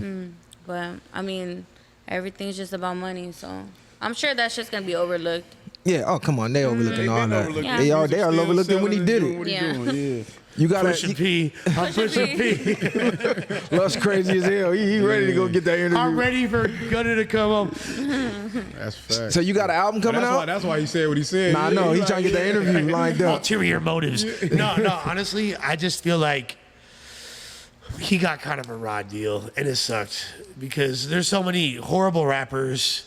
But I mean, everything's just about money, so I'm sure that shit's gonna be overlooked. Yeah. Oh, come on. They overlooking all that. Yeah. They are. They are Still overlooking when he selling did and doing it. what he Yeah. doing, yeah. You gotta. Pushing P. I'm pushing P. Lush crazy as hell. He ready to go get that interview. I'm ready for Gunner to come home. That's fact. So you got an album coming out? That's why he said what he said. Nah, I know. He's trying to get that interview lined up. Ulterior motives. No, honestly, I just feel like he got kind of a raw deal, and it sucked because there's so many horrible rappers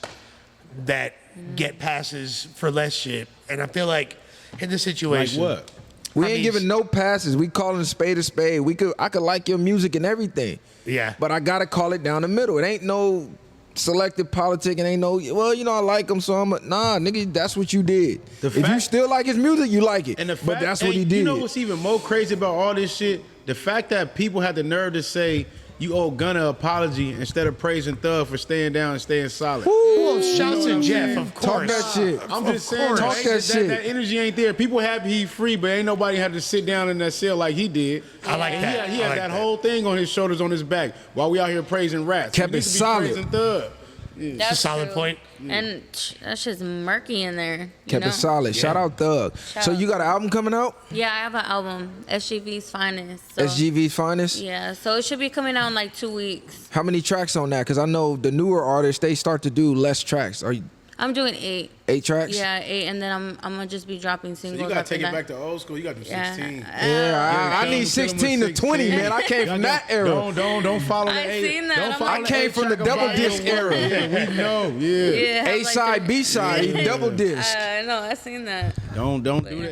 that get passes for less shit, and I feel like in this Like situation, what? We I ain't mean, giving no passes. We calling a spade a spade. I could like your music and everything. Yeah. But I gotta call it down the middle. It ain't no selective politic and ain't no, well, you know, I like him, so nah, nigga, that's what you did. If you fact- still like his music, you like it. And the but fact, that's what he and did. You know what's even more crazy about all this shit? The fact that people had the nerve to say you owe Gunna an apology instead of praising Thug for staying down and staying solid. well, shouts to Jeff, of Talk course. that shit. I'm just saying, Talk that shit. That energy ain't there. People happy he free, but ain't nobody had to sit down in that cell like he did. I like And that. He I had like that that. whole thing on his shoulders, on his back, while we out here praising rats. Kept He it needs to be solid. praising Thug. That's a solid true. point. And that's just murky in there. You Kept know? it solid. Shout out Thug. So out. you got an album coming out? Yeah, I have an album, SGV's Finest. So, SGV's Finest? Yeah, so it should be coming out in like 2 weeks. How many tracks on that? Because I know the newer artists, they start to do less tracks. Are you I'm doing 8. 8 tracks? Yeah, 8, and then I'm gonna just be dropping So singles. you gotta after take it that. back to old school. You gotta do 16. Yeah, I Kill need him 16 to with 20, 16. man. I came from that era. Don't follow the I eight. seen that. Don't I'm follow like- the I came eight from the track double of disc Bio. era. Yeah, we know. Yeah. Yeah, have A like side, the- B side, he double disc. No, I seen that. Don't do the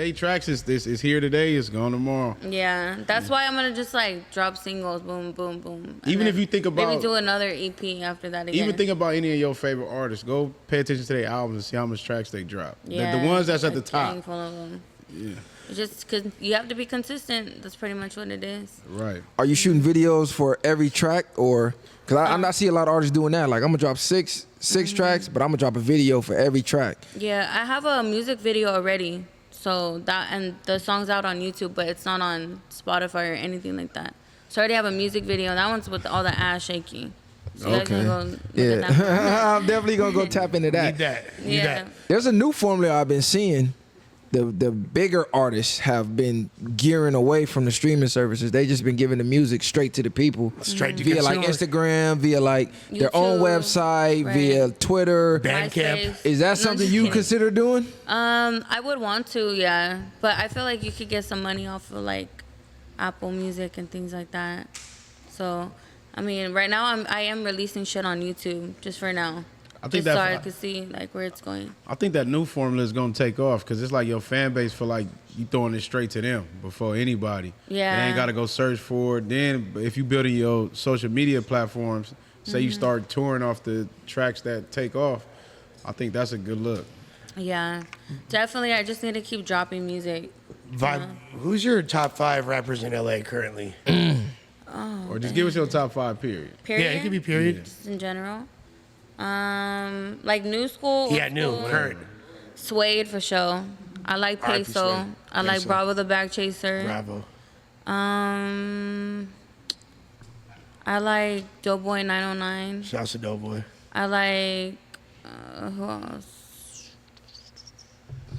8 tracks. Is here today. It's gone tomorrow. Yeah, that's why I'm gonna just like drop singles, boom, boom, boom. and Even if then you think about- maybe do another EP after that again. Even think about any of your favorite artists. Go pay attention to their albums and see how much tracks they drop. Yeah, The ones that's at the a gang top. full of them. Yeah. Just because you have to be consistent. That's pretty much what it is. Right. Are you shooting videos for every track, or because I'm not seeing a lot of artists doing that? Like I'm gonna drop six tracks, but I'm gonna drop a video for every track. Yeah, I have a music video already. So that, and the song's out on YouTube, but it's not on Spotify or anything like that. So I already have a music video. That one's with all the ass shaking. So you guys can go look at Yeah, that. I'm definitely gonna go tap into that. Need that. Need Yeah. that. There's a new formula I've been seeing. the bigger artists have been gearing away from the streaming services. They just been giving the music straight to the people, Straight to via consumer. like Instagram, via like their own YouTube, website, right. via Twitter. Bandcamp. MySpace. Is that No, something just you kidding. consider doing? I would want to, yeah, but I feel like you could get some money off of like Apple Music and things like that. So, I mean, right now I am releasing shit on YouTube just for now. I think just so that- I could see like where it's going. I think that new formula is gonna take off because it's like your fan base feel like you throwing it straight to them before anybody. Yeah. They ain't gotta go search for it. Then if you building your social media platforms, say you start touring off the tracks that take off, I think that's a good look. Yeah, definitely. I just need to keep dropping music. Vibe, who's your top 5 rappers in LA currently? Or just give us your top 5 period. Period. Yeah, it could be period. Just in general. Like new school. Yeah, old new, school? current. Suede for sure. I like R.I.P. Peso. Suede. I like Peso. Bravo the Bag Chaser. Bravo. I like Doughboy 909. Shouts to Doughboy. I like who else?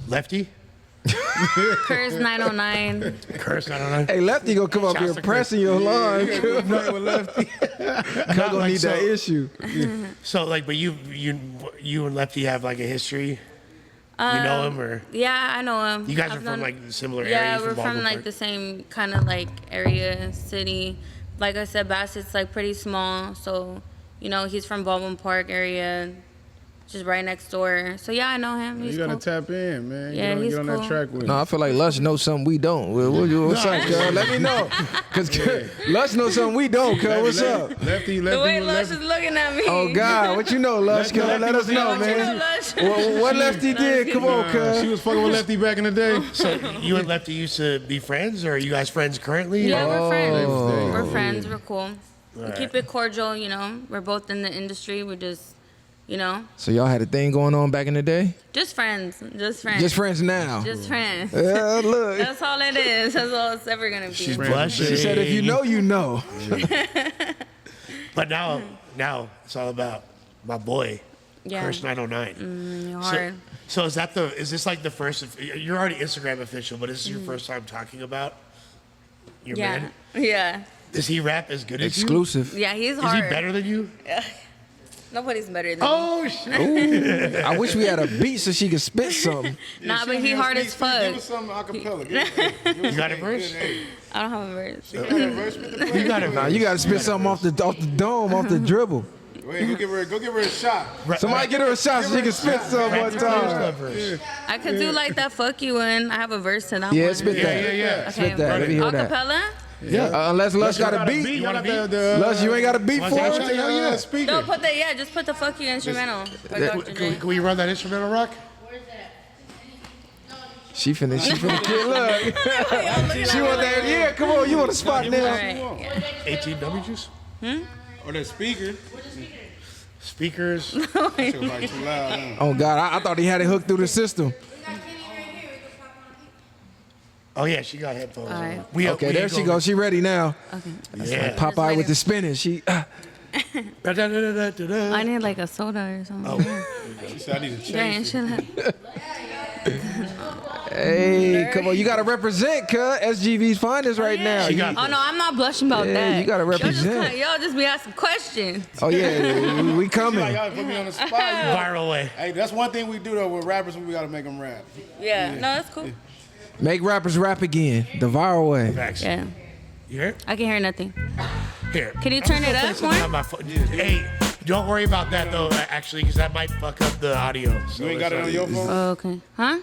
Lefty? Curse 909. Curse, I don't know. Hey, Lefty gonna come up Shouts here to pressing your line. With Lefty. Cuz gonna like need so- that issue. So, like, but you and Lefty have like a history. You know him, or Yeah, I know him. you guys I've are from done- like similar Yeah, areas? we're from Baldwin like Park? the same kind of like area, city. Like I said, Bassett's like pretty small, so you know he's from Baldwin Park area, just right next door. So yeah, I know him. He's You gotta cool. tap in, man. Yeah, get he's on that cool. track with No, I feel like Lush knows something we don't. What's up, cuz? Let me know. Because Lush knows something we don't, cuz. What's up? Lefty, The way with Lush Lefty. is looking at me. Oh, God. What you know, Lush, cuz? Let us know, What you know, man. Lush? What Lefty did? Come on, She cuz. was fucking with Lefty back in the day. So you and Lefty used to be friends, or are you guys friends currently? Yeah, we're friends. Oh. We're friends. We're cool. We keep it cordial, you know. We're both in the industry. We're just, you know, So y'all had a thing going on back in the day? just friends. Just friends. Just friends now. Just friends. Yeah, look. That's all it is. That's all it's ever gonna be. She's Friends. blushing. She said, if you know, you know. But now it's all about my boy, Yeah. Curse 909. You're So, hard. so is this like the first? You're already Instagram official, but is this your first time talking about your Yeah. man? Yeah. Does he rap as good as you? Exclusive. Yeah, he's Is hard. he better than you? Nobody's better than me. Oh shit! I wish we had a beat so she could spit something. Nah, but he hard as fuck. Give us some acapella. You got a verse? I don't have a verse. You got a Nah, verse? you got to spit something off the dome, off the dribble. Wait, go give her a shot. Somebody get her a shot so she can spit some one time. I could do like that fuck you and I have a verse to that Yeah, one. spit that. Yeah. Okay. Spit that. Let me hear that. Acapella? Yeah. Unless Lush got a beat. You got beat? the Lush, you ain't got a beat for Want it? that? yeah, speaker. No, just put the fuck you instrumental. For Dr. Dre. Can we run that instrumental rock? She finna kill. Look. She want that. Yeah, come on. You want a spot All now? right. Yeah. 18 W juice? Or that speaker. Speakers. Shit was like too loud. Huh? Oh, God. I thought he had it hooked through the system. Oh yeah, she got headphones. All right. On. Okay, there she goes. She ready now. Yeah. Popeye with the spinach. She. I need like a soda or something. She said I need to Dang, change. shit. Hey, come on. You got to represent, cuz. SGV's finest right now. She got Oh no, I'm not blushing about Yeah, that. you gotta represent. Y'all just be asking questions. Oh, yeah. We Like, coming. y'all put me on the spot. viral way. Hey, that's one thing we do though with rappers when we gotta make them rap. Yeah, no, that's cool. Make rappers rap again. The viral way. Facts. Yeah, You hear? I can hear nothing. Here. Can you I'm turn just it gonna up play something more? on my phone. Hey, don't worry about that though, actually, because that might fuck up the audio. So You ain't got it it's on your phone? Oh, okay. Huh?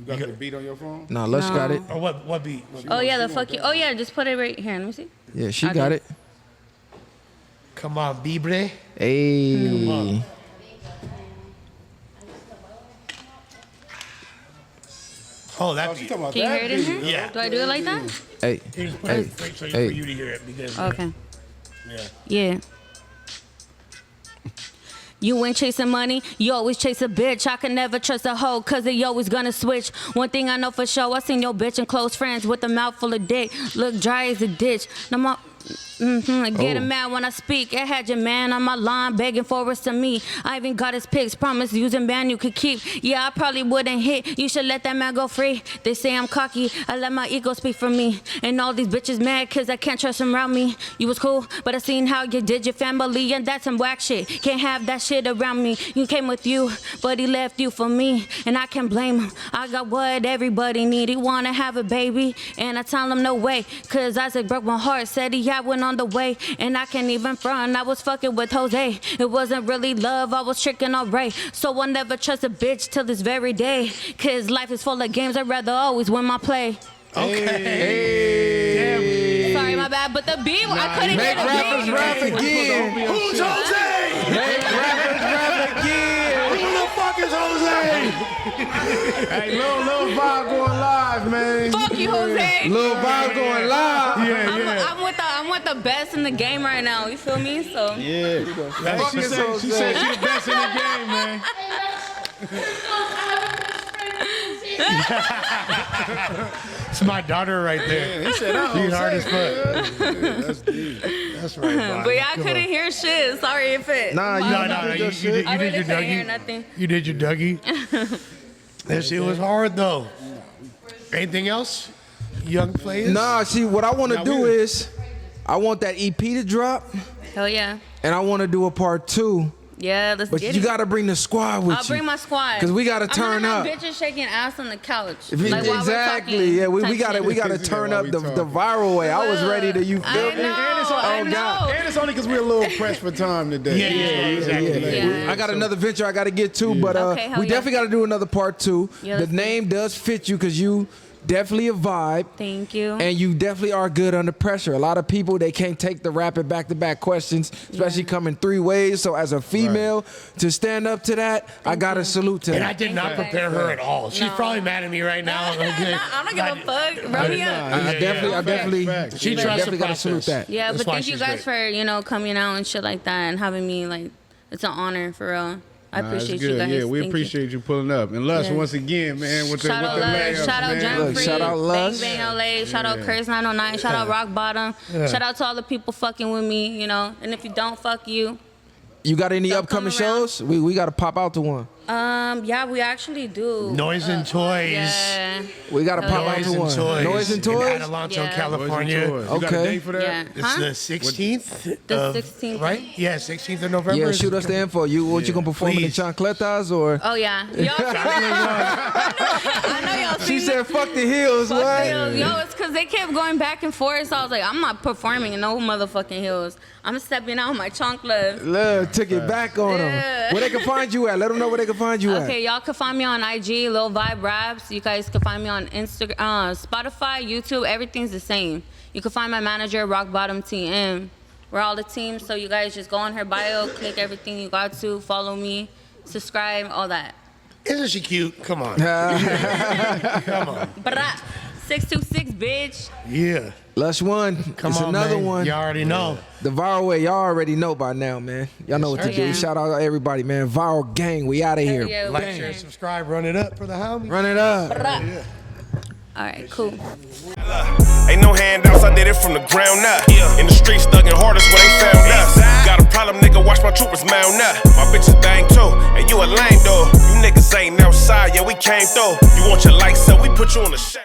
You got the beat on your phone? Nah, Lush got it. Or what beat? Oh yeah, the fuck you. Oh yeah, just put it right here. Let me see. Yeah, she Okay. got it. Come on, Bibre. Hey. Oh, that Oh, she beat. talking about Can you that hear it in beat. here? Yeah. Do I do it like that? Hey. Here, just put Hey. it straight so Hey. for you to hear it because Okay. yeah. Yeah. You ain't chasing money, you always chase a bitch. I can never trust a hoe, cause they always gonna switch. One thing I know for sure, I seen your bitch and close friends with a mouth full of dick. Look dry as a ditch. No, Getting mad when I speak. I had your man on my line begging for us to me. I even got his pics. Promise using man you could keep. Yeah, I probably wouldn't hit. You should let that man go free. They say I'm cocky. I let my ego speak for me. And all these bitches mad cause I can't trust them around me. You was cool, but I seen how you did your family, and that's some whack shit. Can't have that shit around me. You came with you, but he left you for me. And I can't blame him. I got what everybody need. He wanna have a baby, and I tell him no way. Cause Isaac broke my heart. Said he had one on the way, and I can't even front. I was fucking with Jose. It wasn't really love, I was tricking on Ray. So I'll never trust a bitch till this very day. Cause life is full of games, I'd rather always win my play. Okay. Sorry, my bad, but the beat, I couldn't Make get rappers the beat. rap again. Who's Jose? Make rappers rap again. Who the fuck is Jose? Hey, Lil Vibe going live, man. Fuck you, Jose. Lil Vibe going live. I'm with the best in the game right now. You feel me? So Yeah. Fuck She is said Jose. she the best in the game, man. It's my daughter right there. He said, She's hard as fuck. That's deep. That's right. Bob. but yeah, I Come couldn't on. hear shit. Sorry if it. Nah, you No, did you your shit. I did really your couldn't hear Dougie. nothing. You did your Dougie. That shit was hard though. Anything else, young players? Nah, see, what I want to Now do we- is, I want that EP to drop, Hell yeah. and I want to do a part 2. Yeah, let's But get you it. gotta bring the squad with I'll you. bring my squad. 'Cause we gotta turn I'm up. gonna have bitches shaking ass on the couch. If you- Like, while we're exactly. talking Yeah, we type gotta shit. we gotta Yeah, turn while up we the talking. viral way. I was ready to, you feel I me? know. And it's I only, know. and it's only because we're a little pressed for time today. Yeah, exactly. Yeah. I got another venture I got to get to, but Okay, hell we yeah. definitely got to do another part 2. Yeah, The let's do it. name does fit you because you definitely a vibe, Thank you. and you definitely are good under pressure. A lot of people, they can't take the rapid back-to-back questions, especially coming 3 ways. So as a female, to stand up to that, I got to salute to And I that. did not prepare her at all. She's No. probably mad at me right now. I don't give a fuck. Rub me up. I definitely, Facts. She trusts definitely the got to salute process. that. Yeah, That's but why thank you she's guys great. for, coming out and shit like that and having me, like, it's an honor for real. I Nah, it's appreciate good. you guys. Yeah, we Thank you. appreciate you pulling up. And Lush, Yeah. once again, man, with the Shout out with the Lush, layups, shout out man. Jump Look, Free, shout out Lush. Bang Bang LA, shout out Curse 909, shout out Rock Bottom, shout out to all the people fucking with me, and if you don't, fuck you. You got any Don't upcoming come around. shows? We got to pop out to one. Yeah, we actually do. Noise and Toys. Yeah. We got to pop out Noise to and one. Toys. Noise and In Toys? Adelanto, Yeah. California. You got a Okay. date for that? Yeah. It's Huh? the 16th. The of- 16th. Right? Yeah, 16th of November. Yeah, is shoot us the info. You what you gonna perform in the Please. chancletas or? Oh, yeah. Y'all I know y'all She seen said, "Fuck the heels." Fuck What? heels. Yo, it's because they kept going back and forth. So I was like, I'm not performing in no motherfucking heels. I'm stepping out my chanclas. Look, took it back on them. Yeah. Where they can find you at? Let them know where they can find you Okay, y'all can find me on IG, Lil Vibe Raps. You guys can find me on Instagram, Spotify, YouTube. Everything's the same. You can find my manager, Rock Bottom TM. We're all the team. So you guys just go on her bio, click everything you got to, follow me, subscribe, all that. Isn't she cute? Come on. at. Come on. Brat, 626, bitch. Yeah. Lush One. Come it's on, another man. one. You already know. The viral way. Y'all already know by now, man. Y'all know what to sir. do. Yeah. Shout out to everybody, man. Viral gang. We out of here. Yeah, Like, we- share, subscribe, run it up for the homie. Run it up. Brat. All right, cool. Ain't no handouts, I did it from the ground up. In the streets, thugging hardest where they found us. Got a problem, nigga, watch my troopers mount up. My bitches bang too, and you a lame though. You niggas ain't outside, yeah, we came through. You want your lights up, we put you on the shade.